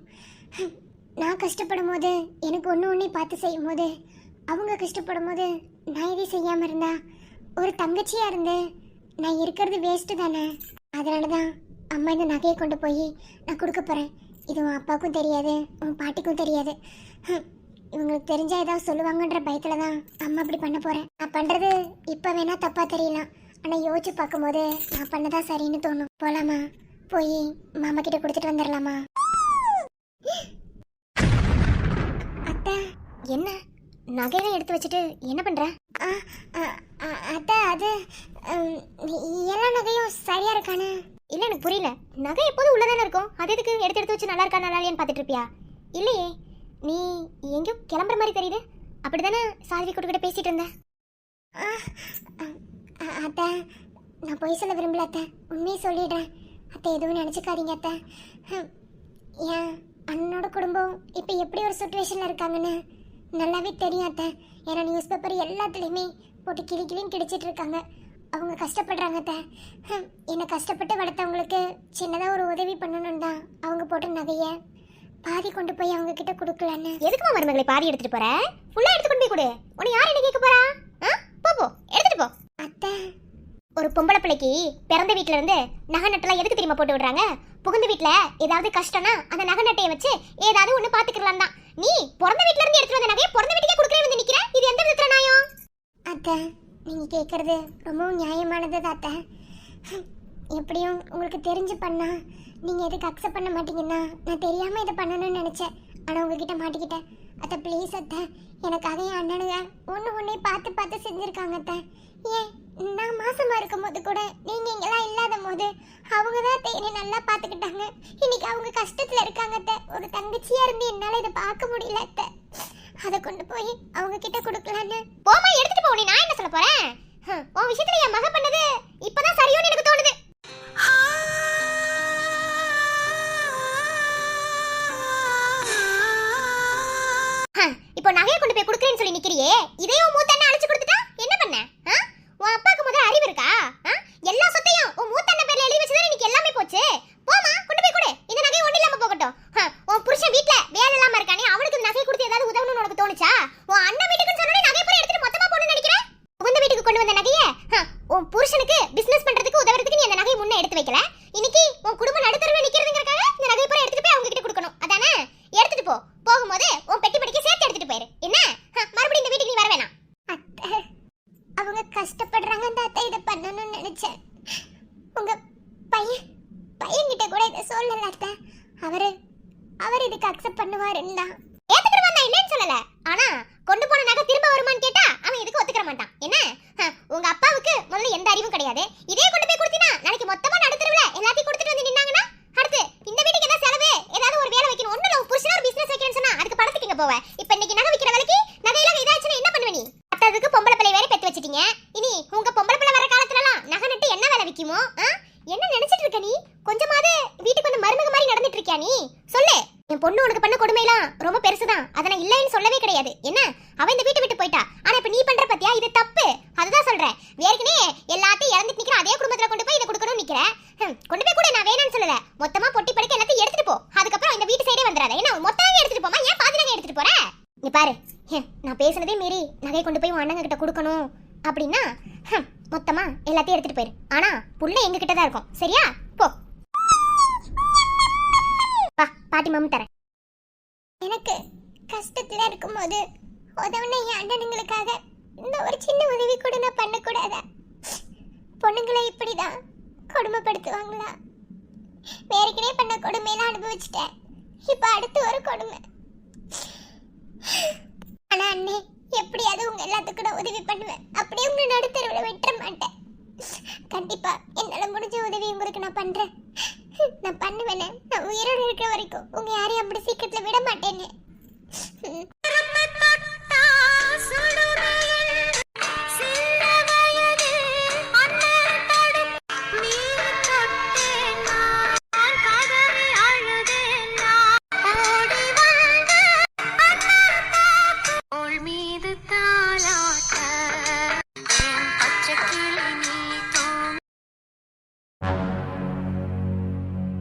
நான் கஷ்டப்படும் போது எனக்கு ஒன்று பார்த்து செய்யும் போது அவங்க கஷ்டப்படும் போது நான் எதையும் செய்யாம இருந்தா ஒரு தங்கச்சியா இருந்து நான் இருக்கிறது வேஸ்ட் தானே. அதனாலதான் அம்மா இந்த நகையை கொண்டு போய் நான் கொடுக்க போறேன். இது உன் அப்பாவுக்கும் தெரியாது, உன் பாட்டிக்கும் தெரியாது. இவங்களுக்கு தெரிஞ்சா ஏதாவது சொல்லுவாங்கன்ற பயத்துல தான் அம்மா அப்படி பண்ண போறேன். நான் பண்றது இப்ப வேணா தப்பா தெரியலாம், ஆனா யோசிச்சு பார்க்கும்போது நான் பண்ணதா சரின்னு தோணும். போலாமா? போய் மாமா கிட்ட கொடுத்துட்டு வந்துடலாமா? அத்தை, என்ன நகையெல்லாம் எடுத்து வச்சுட்டு என்ன பண்ற? அத்தை, அது எல்லா நகையும் சரியா இருக்கானே? இல்ல, எனக்கு புரியல. நகை எப்போதும் உள்ளதானே இருக்கும், அது எதுக்கு எடுத்து வச்சு நல்லா இருக்கா நல்லா இல்லையான்னு பார்த்துட்டு இருப்பியா? இல்லையே, நீ எங்கேயோ கிளம்புற மாதிரி தெரியுது. அப்படிதானே சால்வி கூட்டுக்கிட்ட பேசிட்டு இருந்த? அத்தை, நான் பொய் சொல்ல விரும்பல அத்தை, உண்மையை சொல்லிடுறேன். அத்தை எதுவும் நினச்சிக்காதீங்க அத்தை. என் அண்ணனோட குடும்பம் இப்போ எப்படி ஒரு சுச்சுவேஷனில் இருக்காங்கன்னு நல்லாவே தெரியும் அத்தை. ஏன்னா நியூஸ் பேப்பர் எல்லாத்துலேயுமே போட்டு கிளின்னு கிடைச்சிட்டு இருக்காங்க. அவங்க கஷ்டப்படுறாங்க அத்தை. என்னை கஷ்டப்பட்டு வளர்த்தவங்களுக்கு சின்னதாக ஒரு உதவி பண்ணணும் தான் அவங்க போட்ட நகையை பாதி கொண்டு போய் அவங்க கிட்ட கொடுக்கலான்னு. எதுக்குமா மருமகளை பாதி எடுத்துட்டு போற? ஃபுல்லா எடுத்து கொண்டு போய் கொடு. உன்னை யார் என்ன கேட்க போறா? போ எடுத்துட்டு போ. அத்தை, ஒரு பொம்பளை பிள்ளைக்கு பிறந்த வீட்ல இருந்து நகை நட்டெல்லாம் எதுக்கு தெரியுமா போட்டு விடுறாங்க? புகுந்த வீட்ல ஏதாவது கஷ்டம்னா அந்த நகை நட்டையை வச்சு ஏதாவது ஒண்ணு பாத்துக்கலாம் தான். நீ பிறந்த வீட்ல இருந்து எடுத்து வந்த நகையை பிறந்த வீட்டுக்கே கொடுக்கறே வந்து நிக்கிற. இது எந்த விதத்துல நியாயம்? அத்தை, நீங்க கேக்குறது ரொம்பவும் நியாயமானது தான் அத்தை. எப்படியும் உங்களுக்கு தெரிஞ்சு பண்ணா நீங்க எதுக்கு அக்செப்ட் பண்ண மாட்டீங்கன்னா நான் தெரியாம இதை பண்ணணும்னு நினைச்சேன். ஆனா உங்ககிட்ட மாட்டிக்கிட்டேன் அத்தை. ப்ளீஸ் அத்தை, எனக்காக என் அண்ணனுங்க ஒன்னே பார்த்து செஞ்சிருக்காங்க அத்தை. ஏன் நான் மாசமா இருக்கும் போது கூட நீங்க இங்கெல்லாம் இல்லாத போது அவங்க தான் என்னை நல்லா பாத்துக்கிட்டாங்க. இன்னைக்கு அவங்க கஷ்டத்துல இருக்காங்க அத்தை. ஒரு தங்கச்சியா இருந்து என்னால இதை பார்க்க முடியல அத்தை. அதை கொண்டு போய் அவங்க கிட்ட கொடுக்கலான்னு. போமா, எடுத்துட்டு போ. நான் என்ன சொல்ல போறேன்? உன் விஷயத்துல என் மக பண்ணது இப்பதான் சரியோன்னு எனக்கு தோணுது. இப்போ நகையை கொண்டு போய் கொடுக்குறேன்னு சொல்லி நிக்கிறியே, இதே உன் மூத்த அண்ணன் அழிச்சு கொடுத்துட்டா என்ன பண்ண? உன் அப்பாவுக்கு முதல்ல அறிவு இருக்கா? எல்லா சொத்தையும் உன் மூத்த அண்ணன் பேர்ல எழுதி வச்சுதானே இன்னைக்கு எல்லாமே போச்சு. போமா, கொண்டு போய் கொடு. இந்த நகை ஒண்ணு இல்லாம போகட்டும். உன் புருஷன் வீட்ல வேலை இல்லாம இருக்கானே, அவனுக்கு நகை கொடுத்து ஏதாவது உதவணும்னு உனக்கு தோணுச்சா? உன் அண்ணன் வீட்டுக்கு சொன்னே நகை பூரா எடுத்துட்டு மொத்தமா போடணும்னு நினைக்கிறேன். உங்க வீட்டுக்கு கொண்டு வந்த நகையை உன் புருஷனுக்கு பிசினஸ் பண்றதுக்கு உதவுறதுக்கு நீ அந்த நகையை முன்ன எடுத்து வைக்கல. இன்னைக்கு உன் குடும்பம் நடுத்தரவே நிக்கிறதுங்கறக்காக இந்த நகையை பூரா எடுத்துட்டு போய் அவங்க கிட்ட கொடுக்கணும். அதானே? எடுத்துட்டு போ. போகும்போது உன் பெட்டி படிக்க சேர்த்து எடுத்துட்டு போயிரு. என்ன, மறுபடியும் இந்த வீட்டுக்கு நீ வர வேணாம். அத்தை, அவங்க கஷ்டப்படுறாங்க அத்தை. இதை பண்ணணும்னு நினைச்சேன். உங்க பையன் கிட்ட கூட இதை சொல்லல அத்தை. அவர் இதுக்கு அக்செப்ட் பண்ணுவாருன்னு தான் ஏத்துக்கிற வந்தா. இல்லைன்னு சொல்லல, ஆனா கொண்டு போன நகை திரும்ப வருமான்னு கேட்டா அவன் இதுக்கு ஒத்துக்கிற மாட்டான். என்ன, உங்க அப்பாவுக்கு முதல்ல எந்த அறிவும் கிடையாது. இதே கொண்டு போய் கொடுத்தீனா நாளைக்கு மொத்தமா நடுத்தருவுல எல்லாத்தையும் கொடுத்துட்டு வந்து நின்னாங்கன்னா அடுத்து இந்த வீட்டுக்கு என்ன செலவு ஏதாவது ஒரு வேலை விக்குமோ? என்ன நினைச்சிட்டு இருக்க நீ? கொஞ்சமாவது வீட்டுக்கு வந்து மருமக மாதிரி நடந்துட்டு இருக்கியா நீ? சொல்லு. என் பொண்ணு உனக்கு பண்ண கொடுமைலாம் ரொம்ப பெருசுதான், அதை நான் இல்லைன்னு சொல்லவே கிடையாது. என்ன அவ இந்த வீட்டை விட்டு போயிட்டா, ஆனா இப்ப நீ பண்ற பத்தியா இது தப்பு. அதுதான் சொல்றேன். வேறுக்குனே எல்லாத்தையும் இறந்துட்டு நிக்கிற அதே குடும்பத்துல கொண்டு போய் இதை கொடுக்கணும்னு நிக்கிற. கொண்டு போய் கூட நான் வேணாம்னு சொல்லல. மொத்தமா பொட்டி படுக்க எல்லாத்தையும் எடுத்துட்டு போ. அதுக்கப்புறம் இந்த வீட்டு சைடே வந்துடாத. என்ன மொத்தமாவே எடுத்துட்டு போமா? ஏன் பாதி நகை எடுத்துட்டு போற? நீ பாரு, நான் பேசுனதே மீறி நகை கொண்டு போய் உன் அண்ணங்க கிட்ட கொடுக்கணும் அப்படின்னா மொத்தமா எல்லாத்தையும் எடுத்துட்டு போயிரு. ஆனா புள்ள எங்க கிட்ட தான் இருக்கும். சரியா? போ. பாட்டி மாமி தரேன். எனக்கு கஷ்டத்துல இருக்கும்போது உதவுன என் அண்ணனுங்களுக்காக இந்த ஒரு சின்ன உதவி கூட நான் பண்ணக்கூடாதா? பொண்ணுங்களை இப்படிதான் கொடுமைப்படுத்துவாங்களா? வேறுக்கனே பண்ண கொடுமையெல்லாம் அனுபவிச்சுட்டேன். இப்ப அடுத்து ஒரு கொடுமை. ஆனா அண்ணே, எப்படியாவது உங்க எல்லாத்துக்கும் நான் உதவி பண்ணுவேன். அப்படியே உங்களை நடுத்தருவில் விட்டுற மாட்டேன். கண்டிப்பா என்னால முடிஞ்ச உதவி உங்களுக்கு நான் பண்றேன். நான் பண்ணுவேனே. நான் உயிரோடு இருக்கிற வரைக்கும் உங்க யாரையும் அப்படி சீக்கிரத்துல விட மாட்டேன்னு.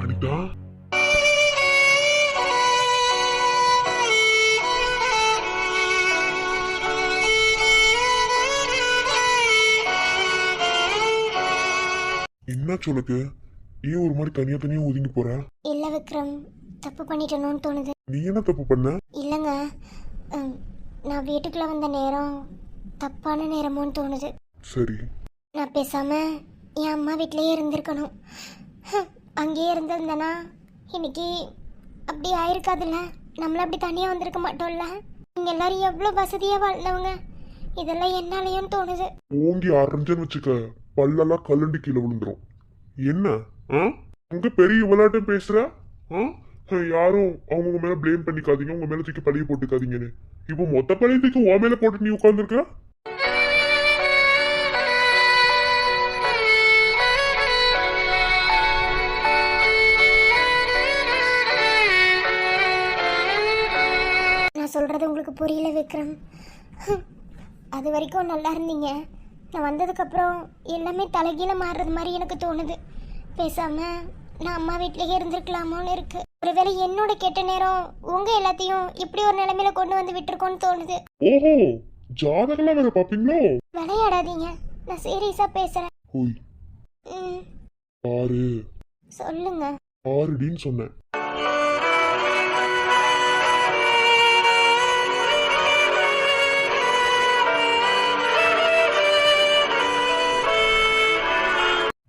அனிதா, என்னாச்சு உனக்கு? ஏன் ஒரு மாதிரி தனியா தனியா ஒதுங்கி போற? இல்ல விக்ரம், தப்பு பண்ணிட்டேனோன்னு தோணுது. நீ என்ன தப்பு பண்ண? இல்லைங்க, நான் வீட்டுக்குள்ள வந்த நேரம் தப்பான நேரமோன்னு தோணுது. சரி, நான் பேசாம என் அம்மா வீட்லயே இருந்திருக்கணும். அங்கேயே இருந்திருந்தேனா இன்னைக்கு அப்படி ஆயிருக்காதுல்ல. நம்மள அப்படி தனியா வந்திருக்க மாட்டோம்ல. நீங்க எல்லாரும் எவ்வளவு வசதியா வாழ்ந்தவங்க. இதெல்லாம் என்னாலயும் தோணுது. ஓங்கி அரைஞ்சன்னு வச்சுக்க, பல்லெல்லாம் கலண்டு கீழே விழுந்துரும். என்ன உங்க பெரிய விளையாட்டம் பேசுற? யாரும் அவங்க மேல பிளேம் பண்ணிக்காதீங்க, உங்க மேல தூக்கி பழிய போட்டுக்காதீங்கன்னு. இப்போ மொத்த பழியத்துக்கு உன் மேல போட்டு நீ உட்கார்ந்துருக்க. நான் சொல்றது உங்களுக்கு புரியல விக்ரம். அது வரைக்கும் நல்லா இருந்தீங்க. நான் வந்ததுக்கப்புறம் எல்லாமே தலைகீழ மாறுறது மாதிரி எனக்கு தோணுது. பேசாம நான் அம்மா வீட்லயே இருந்திருக்கலாமோன்னு இருக்கு. ஒருவேளை என்னோட கெட்ட நேரம் உங்க எல்லாத்தையும் இப்படி ஒரு நிலைமையில கொண்டு வந்து விட்டுருக்கோன்னு தோணுது. ஓஹோ, ஜாதகம்லாம் வேற பாப்பீங்களோ? விளையாடாதீங்க, நான் சீரியஸா பேசுறேன். ஓய், பாரு. சொல்லுங்க. பாருடின்னு சொன்னேன்.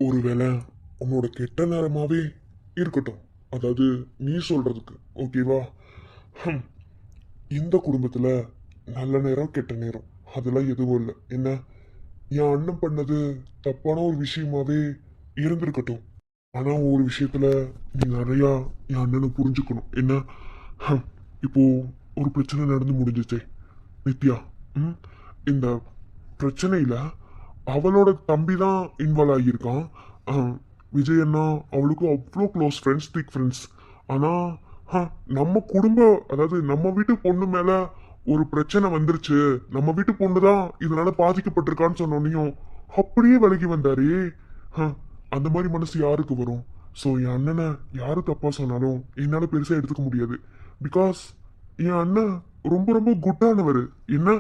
ஒருவேளை உன்னோட கெட்ட நேரமாவே இருக்கட்டும், அதாவது நீ சொல்றதுக்கு ஓகேவா? இந்த குடும்பத்துல நல்ல நேரம் கெட்ட நேரம் அதெல்லாம் எதுவும் இல்லை. என்ன, என் அண்ணன் பண்ணது தப்பான ஒரு விஷயமாவே இருந்திருக்கட்டும். ஆனா ஒரு விஷயத்துல நீ நிறையா என் அண்ணனை புரிஞ்சுக்கணும். என்ன, இப்போ ஒரு பிரச்சனை நடந்து முடிஞ்சிச்சே நித்யா. இந்த பிரச்சனையில அவளோட தம்பி தான் இன்வால்வ் ஆகியிருக்கான். விஜய் அண்ணா அவளுக்கு அவ்வளோ க்ளோஸ் ஃப்ரெண்ட்ஸ், திக் ஃப்ரெண்ட்ஸ். ஆனால் நம்ம குடும்பம், அதாவது நம்ம வீட்டு பொண்ணு மேலே ஒரு பிரச்சனை வந்துருச்சு, நம்ம வீட்டு பொண்ணு தான் இதனால பாதிக்கப்பட்டிருக்கான்னு சொன்னோன்னையும் அப்படியே விலகி வந்தாரே. அந்த மாதிரி மனசு யாருக்கு வரும்? ஸோ என் அண்ணனை யாரு தப்பா சொன்னாலும் என்னால் பெருசாக எடுத்துக்க முடியாது. பிகாஸ் என் அண்ணன் ரொம்ப ரொம்ப குட்டானவர். என்ன,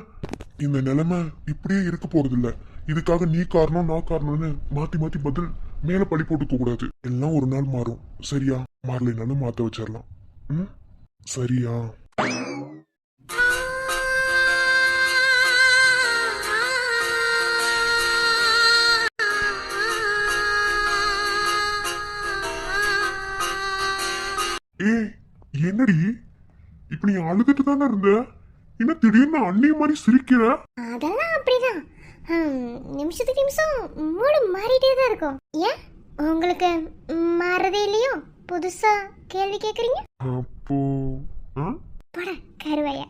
இந்த நிலைமை இப்படியே இருக்க போறதில்ல. இதுக்காக நீ காரணம் நான் காரணம்னு மாத்தி மாத்தி பதில் மேல பழி போட்டுக்க கூடாது. எல்லாம் ஒரு நாள் மாறும். சரியா? மாறலைனாலும் மாத்த வச்சிடலாம். சரியா? ஏய், என்னடி இப்ப நீ அழுதுட்டு தானே இருந்த? என்ன திடீர்னு அண்ணிய மாதிரி சிரிக்கிற? அதெல்லாம் அப்படிதான். நிமிஷத்துக்கு நிமிஷம் மூடு மாறிட்டே தான் இருக்கும். ஏன் உங்களுக்கு மாறதே இல்லையோ? புதுசா கேள்வி கேக்குறீங்க? அப்போ போட கருவையா.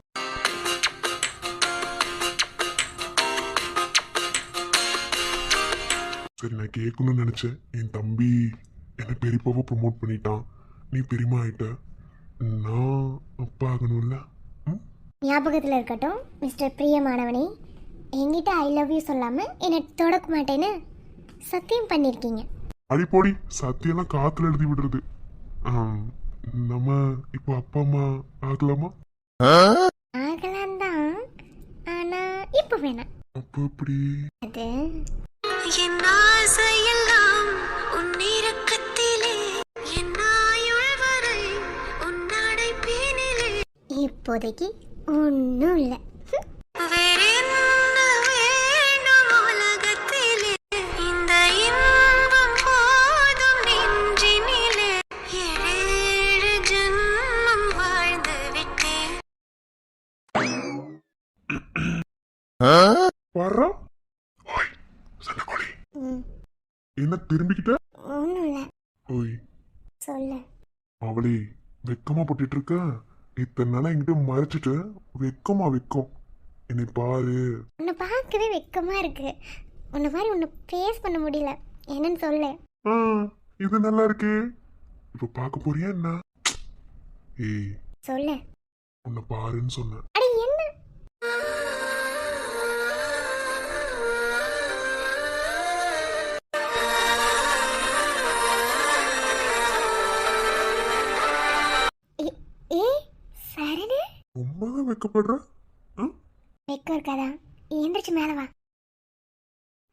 சரி, நான் கேட்கணும்னு நினைச்சேன். என் தம்பி என்ன பெரியப்பாவை ப்ரொமோட் பண்ணிட்டான், நீ பெரியமா ஆயிட்ட, நான் அப்பா ஆகணும்ல. ம்? ஞாபகத்தில் இருக்கட்டும் மிஸ்டர் பிரியமானவனே, என்கிட்ட ஐ லவ் யூ சொல்லாமல் என்னை தொடக்க மாட்டேன்னு சத்தியம் பண்ணியிருக்கீங்க. அடிப்போடி, சத்தியெல்லாம் காத்துல எழுதி விடுறது. ஆம், நம்ம இப்போ அப்பா அம்மா ஆகலாமா? ஆகலாம் தான், ஆனால் இப்போ வேணாம். அப்போ எப்படி? அது என் ஆசையெல்லாம் உன் இரக்கத்திலே, என் ஆயுள் வரை உன் அடைப்பினிலே. இப்போதைக்கு ஒன்றும் இல்லை. வேறென்ன வேணும் உலகத்திலே, இந்த இன்பம் போதும் நெஞ்சினிலே. ஏழேழு ஜென்மம் வாழ்ந்து விட்டேன். வர்றா. ஓய், சண்டக்கோழி. என்ன திரும்பிக்கிட்ட? ஒன்றும் இல்லை, ஓய், சொல்லு. அவளே வெக்கமா போட்டுட்டு இருக்க. இத்தனை நாளா என்கிட்ட மறைச்சிட்டு வெக்கமா வெக்கம். என்னை பாரு. உன்னை பார்க்கவே வெக்கமா இருக்கு. உன்னை மாதிரி உன்னை ஃபேஸ் பண்ண முடியல. என்னன்னு சொல்லு. ஆ, இது நல்லா இருக்கே. இப்ப பார்க்க போறியா என்ன? ஏய், சொல்லு. உன்னை பாருன்னு சொன்னேன். அட என்ன? ஏய் சரணு, ரொம்பதான் வெக்கப்படுற. ஆ? வெக்கம் இருக்காதா? எந்திரிச்சு மேலே வா.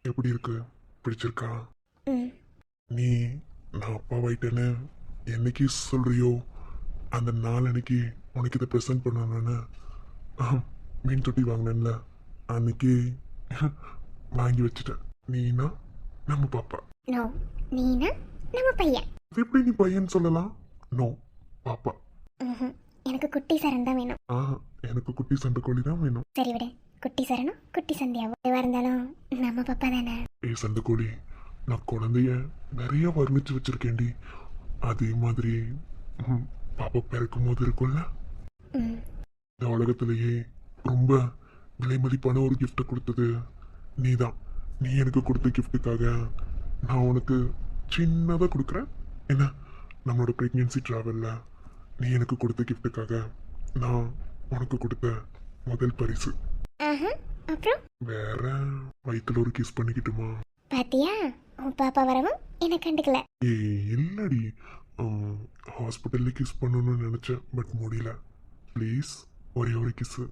எப்படி இருக்கு? பிடிச்சிருக்கா? ம். நீ நான் அப்பா வாயிட்டேன்னு என்னைக்கு சொல்றியோ அந்த நாள் அன்னைக்கு உனக்கு இதை ப்ரெசென்ட் பண்ணணும்னு மீன் தொட்டி வாங்கினேன்ல, அன்னைக்கு வாங்கி வச்சுட்டேன். நீனா நம்ம பாப்பா. நோ, நீனா நம்ம பையன். அது எப்படி நீ பையன் சொல்லலாம்? நோ, பாப்பா. ம்ஹும். எனக்கு குட்டி சரண் தான் வேணும். எனக்கு குட்டி சண்டைக்கோழி தான் வேணும். சரி விடு, குட்டி சரணும் குட்டி சந்தியாவும் எதுவாக இருந்தாலும் நம்ம பாப்பா தானே. சண்டைக்கோழி, நான் குழந்தைய நிறைய வர்ணிச்சு வச்சிருக்கேன்டி. அதே மாதிரி பாப்பா பிறக்கும் போது இருக்கும்ல, ம். இந்த உலகத்திலேயே ரொம்ப விலை மதிப்பான ஒரு கிஃப்டை கொடுத்தது நீதான். நீ எனக்கு கொடுத்த கிஃப்ட்டுக்காக நான் உனக்கு சின்னதாக கொடுக்குறேன். என்ன, நம்மளோட ப்ரெக்னென்சி ட்ராவலில் நீ எனக்கு கொடுத்த கிஃப்ட்டுக்காக நான் உனக்கு கொடுத்த முதல் பரிசு. ஆஹா, அப்புறம் வேற, வயிற்றுல ஒரு கிஸ் பண்ணிக்கிட்டுமா? பாத்தியா, உன் பாப்பா வரவும் என்னை கண்டுக்கல. ஏய் இல்லடி, ஹாஸ்பிட்டல்ல கிஸ் பண்ணணும்னு நினச்சேன், பட் முடியல. ப்ளீஸ், ஒரே ஒரு கிஸ்ஸு.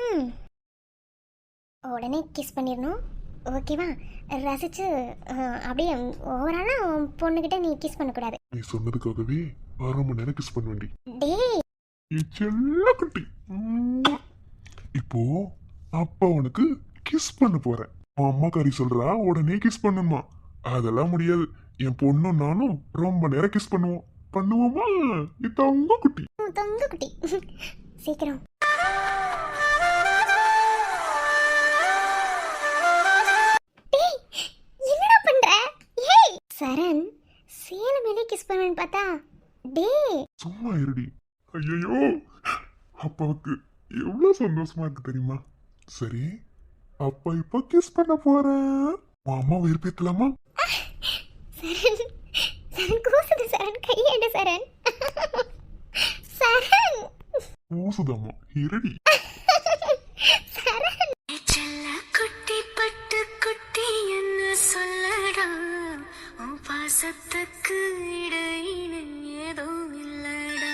ம். உடனே கிஸ் பண்ணிடணும், ஓகேவா? ரசிச்சு அப்படியே ஓவராலாக உன் பொண்ணுக்கிட்ட நீ கிஸ் பண்ணக்கூடாது. நீ சொன்னதுக்காகவே 6 மணி நேரம் கிஸ் பண்ணுவேண்டி. டேய், செல்ல குட்டி. இப்போ அப்பா உனக்கு கிஸ் பண்ண போறேன். உன் அம்மா கறி சொல்றா உடனே கிஸ் பண்ணணுமா? அதெல்லாம் முடியாது. என் பொண்ணும் நானும் ரொம்ப நேரம் கிஸ் பண்ணுவோமா? இது உங்க குட்டி. தொங்க குட்டி. சீக்கிரம். டேய், என்னடா பண்ற? ஏய் சரண், சேல மேலே கிஸ் பண்ணுவேன்னு பார்த்தா டேய். சும்மா இருடி. ஐயோ, அப்பாவுக்கு எவ்வளவு சந்தோஷமா இருக்கு தெரியுமா? சரி, அப்பா இப்ப கிஸ் பண்ண போறேன். உன் அம்மா விருப்பத்தலாமா? சரண், சரண் கூசுது சரண், கையேண்டு சரண். சரண், ஊசுதம்மா, இருடி. சரண். செல்ல குட்டி பட்டு குட்டி என்ன சொல்லடா, உன் பாசத்துக்கு இடையில ஏதோ இல்லடா.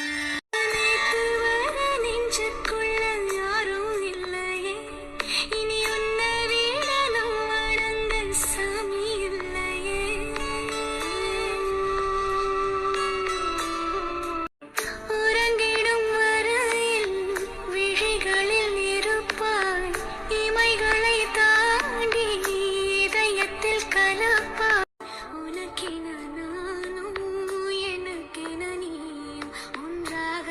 நேத்து வர நெஞ்சுக்குள்ள யாரும் இல்லையே, இனி உன்னை விட நான் வணங்க சாமி இல்லையே. உறங்கிடும் வரையில் விழிகளில் இருப்பாய், இமைகளை தாண்டி இதயத்தில் கலப்பாய். உனக்கென நானும் எனக்கென நீயும் ஒன்றாக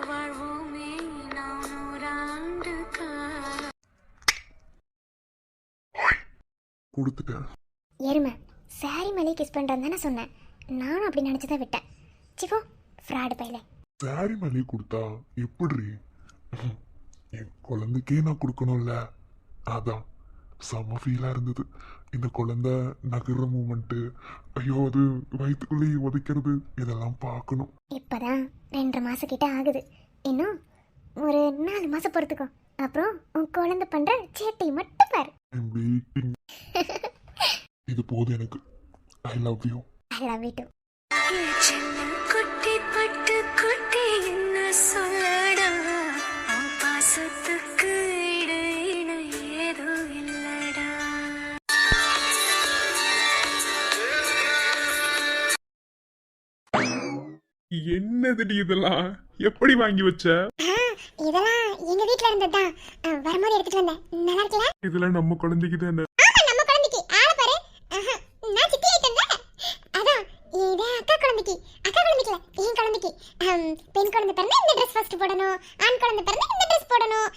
வாழ்வோமே நாம் 100 ஆண்டு காலம். கொடுத்துட்டேன். எருமை, சாரி மேலே கிஸ் பண்ணுறேன்னு தானே சொன்னேன். நானும் அப்படி நினச்சி தான் விட்டேன். சிவோ, ஃப்ராடு பையலே. சாரி மல்லி கொடுத்தா எப்படி? என் குழந்தைக்கே நான் கொடுக்கணும்ல, அதான் செம்ம ஃபீலா இருந்தது. இந்த குழந்தை நகர்ற மூமெண்ட், ஐயோ அது வயிற்றுக்குள்ளேயே உதைக்கிறது, இதெல்லாம் பார்க்கணும். இப்பதான் 2.5 மாசம் கிட்ட ஆகுது. இன்னும் ஒரு 4 மாசம் பொறுத்துக்கோ. அப்புறம் உன் குழந்தை பண்ற சேட்டை மட்டும் பாரு. I'm waiting. இது போதும் எனக்கு. I love you. I love you to. சின்ன குட்டி பட்டு குட்டி என்ன சொல்லடா உன் பாசத்துக்கு இடு இணை ஏதோ இல்லடா. என்னதுடி இதெல்லாம் எப்படி வாங்கி வச்ச? இதெல்லாம் எங்க வீட்ல இருந்ததுதான். வரும்போது எடுத்துட்டு வந்தேன். நல்லா இருக்குல்ல? இதெல்லாம் நம்ம குழந்தைக்கு தானே? ஆமா, நம்ம குழந்தைக்கு. ஆள பாரு. நான் சித்தி ஆயிட்டேன்ல. அதான் இது அக்கா குழந்தைக்கு. அக்கா குழந்தைக்கு இல்ல, என் குழந்தைக்கு. பெண் குழந்தை பிறந்தா இந்த ட்ரெஸ் ஃபர்ஸ்ட் போடணும், ஆண் குழந்தை பிறந்தா இந்த ட்ரெஸ் போடணும்.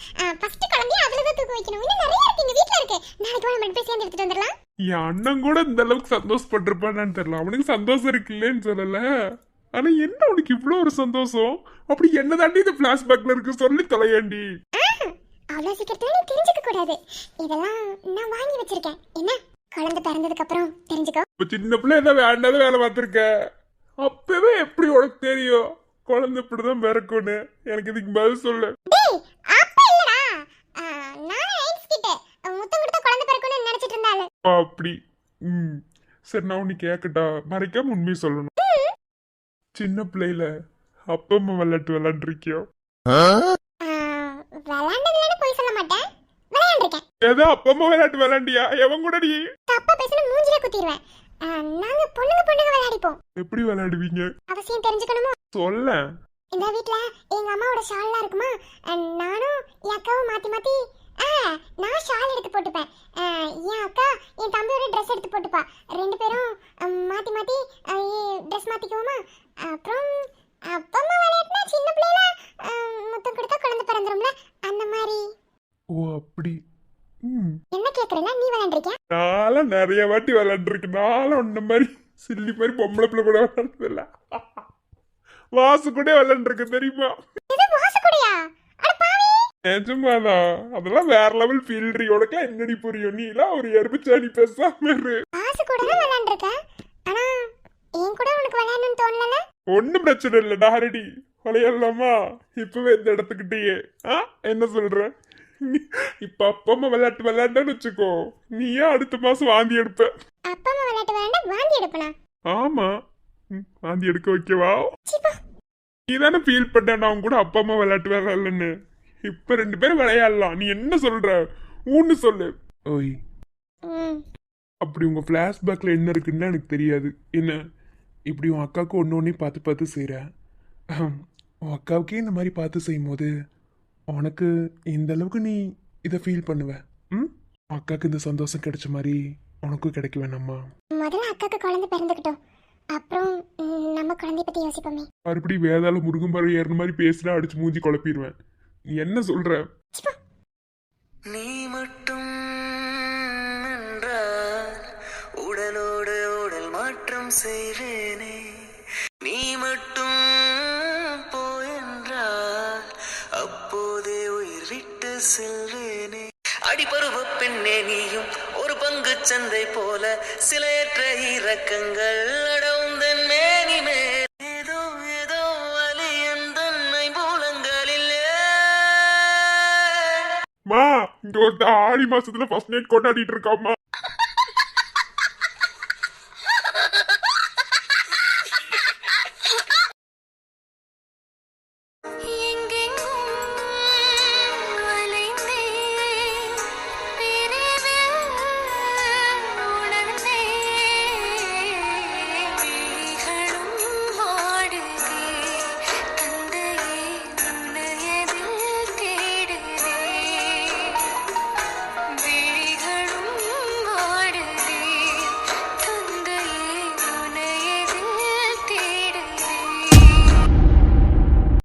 ஃபர்ஸ்ட் குழந்தைய அதுல தான் தூக்க வைக்கணும். இன்னும் நிறைய இருக்கு எங்க வீட்ல இருக்கு. நாளைக்கு போய் நம்ம போய் சேர்ந்து எடுத்துட்டு வந்துடலாம். என் அண்ணன் கூட இந்த அளவுக்கு சந்தோஷப்பட்டிருப்பான்னு தெரியல. அவனுக்கு சந்தோஷம் இருக்குல்லன்னு சொல்லல. ஆனா என்ன உனக்கு இவ்வளோ ஒரு சந்தோஷம்? அப்படி என்ன தாண்டி இந்த பிளாஷ்பேக்ல இருக்கு சொல்லி தொலையாண்டி. அவ்வளவு சீக்கிரத்துல நீ தெரிஞ்சுக்க கூடாது. இதெல்லாம் நான் வாங்கி வச்சிருக்கேன். என்ன குழந்தை பிறந்ததுக்கு அப்புறம் தெரிஞ்சுக்கோ. இப்ப சின்ன பிள்ளை என்ன வேண்டாத வேலை பார்த்துருக்க. அப்பவே எப்படி உனக்கு தெரியும் குழந்தை இப்படிதான் பிறக்கும்னு? எனக்கு இதுக்கு பதில் சொல்லு. டேய், அப்ப இல்லடா. நான் எய்ட்ஸ் கிட்ட முத்தம் கொடுத்த குழந்தை பிறக்கும்னு நினைச்சிட்டு இருந்தால. அப்படி சரி, நான் உன்னை கேட்கட்டா? மறைக்காம உண்மையை சொல்லணும். சின்ன பிள்ளையில அப்பா அம்மா விளையாட்டு விளையாண்டுருக்கியோ? விளையாண்டதுலன்னு போய் சொல்ல மாட்டேன். விளையாண்டிருக்கேன். ஏதோ அப்பா அம்மா விளையாட்டு விளையாண்டியா? எவன் கூட நீ? தப்பா பேசினா மூஞ்சில குத்திடுவேன். நாங்க பொண்ணுங்க விளையாடிப்போம். எப்படி விளையாடுவீங்க? அவசியம் தெரிஞ்சுக்கணுமோ? சொல்ல. இந்த வீட்ல எங்க அம்மாவோட ஷால்லாம் இருக்குமா, நானும் என் அக்காவும் மாத்தி மாத்தி நான் ஷால் எடுத்து போட்டுப்பேன். என் அக்கா என் தம்பியோட ட்ரெஸ் எடுத்து போட்டுப்பா. 2 பேரும் மாத்தி மாத்தி ட்ரெஸ் மாத்திக்குவோமா. அப்புறம் அப்பா அம்மா விளையாட்டுனா சின்ன பிள்ளைல முத்தம் கொடுத்தா குழந்தை பிறந்துரும்ல, அந்த மாதிரி. ஓ அப்படி. என்ன கேக்குறேன்னா நீ விளையாண்டுருக்கியா? நானும் நிறைய வாட்டி விளையாண்டுருக்கேன். நானும் உன்ன மாதிரி சில்லி மாதிரி பொம்பளை பிள்ளை கூட விளையாடுறதில்ல. வாசு கூட விளையாண்டுருக்கு தெரியுமா? இது வாசு கூடயா? அட பாவி. நிஜமாதான். அதெல்லாம் வேற லெவல் ஃபீல்ட்ரி. உனக்குலாம் என்னடி புரியும்? நீ எல்லாம் ஒரு எருமைச்சாடி பேசாம இரு. வாசு கூட தான் விளையாண்டுருக்க. ஆனா என் கூட உனக்கு விளையாடணும்னு தோணல? ஒன்னும் பிரச்சனை இல்லை. டாரடி விளையாடலாமா? இப்பவே இந்த இடத்துக்கிட்டயே என்ன சொல்ற? இப்ப அப்பா அம்மா விளையாட்டு விளையாண்டான்னு வச்சுக்கோ, நீயே அடுத்த மாசம் வாந்தி எடுப்ப. அப்பா அம்மா விளையாட்டு விளையாண்டா வாந்தி எடுப்பனா? ஆமா, வாந்தி எடுக்க வைக்கவா? நீ தானே ஃபீல் பண்ண நான் கூட அப்பா அம்மா விளையாட்டு விளையாடலன்னு. இப்ப 2 பேரும் விளையாடலாம். நீ என்ன சொல்ற? ஊன்னு சொல்லு. ஓய், அப்படி உங்க பிளாஷ்பேக்ல என்ன இருக்குன்னு எனக்கு தெரியாது. என்ன இப்படி உன் அக்காவுக்கு ஒன்னொன்னே பார்த்து பார்த்து செய்யற? உன் அக்காவுக்கே இந்த மாதிரி பார்த்து செய்யும் போது உனக்கு இந்த அளவுக்கு நீ இதை ஃபீல் பண்ணுவ? அக்காவுக்கு இந்த சந்தோஷம் கிடைச்ச மாதிரி உனக்கும் கிடைக்க வேணாமா? முதல்ல அக்காக்கு குழந்தை பிறந்துக்கிட்டோம், அப்புறம் நம்ம குழந்தைய பத்தி யோசிப்போமே. மறுபடி வேதாள முருகன் மரம் ஏறின மாதிரி பேசினா அடிச்சு மூஞ்சி குழப்பிடுவேன். நீ என்ன சொல்ற? நீ மட்டும் என்றால் உடலோடு உடல் மாற்றம் செய்வேனே. நீ மட்டும் போயென்றால் அப்போதே உயிர் விட்டு செல்வேனே. அடிபருவ பெண்ணே நீயும் ஒரு பங்கு சந்தை போல சிலையற்ற இறக்கங்கள் அடவுந்தன் மேனி மேல். ஏதோ ஏதோ வலி எந்தன்மை மூலங்களில். மா, இங்க ஒரு ஆடி மாசத்துல ஃபர்ஸ்ட் நைட் கொண்டாடிட்டு இருக்காமா.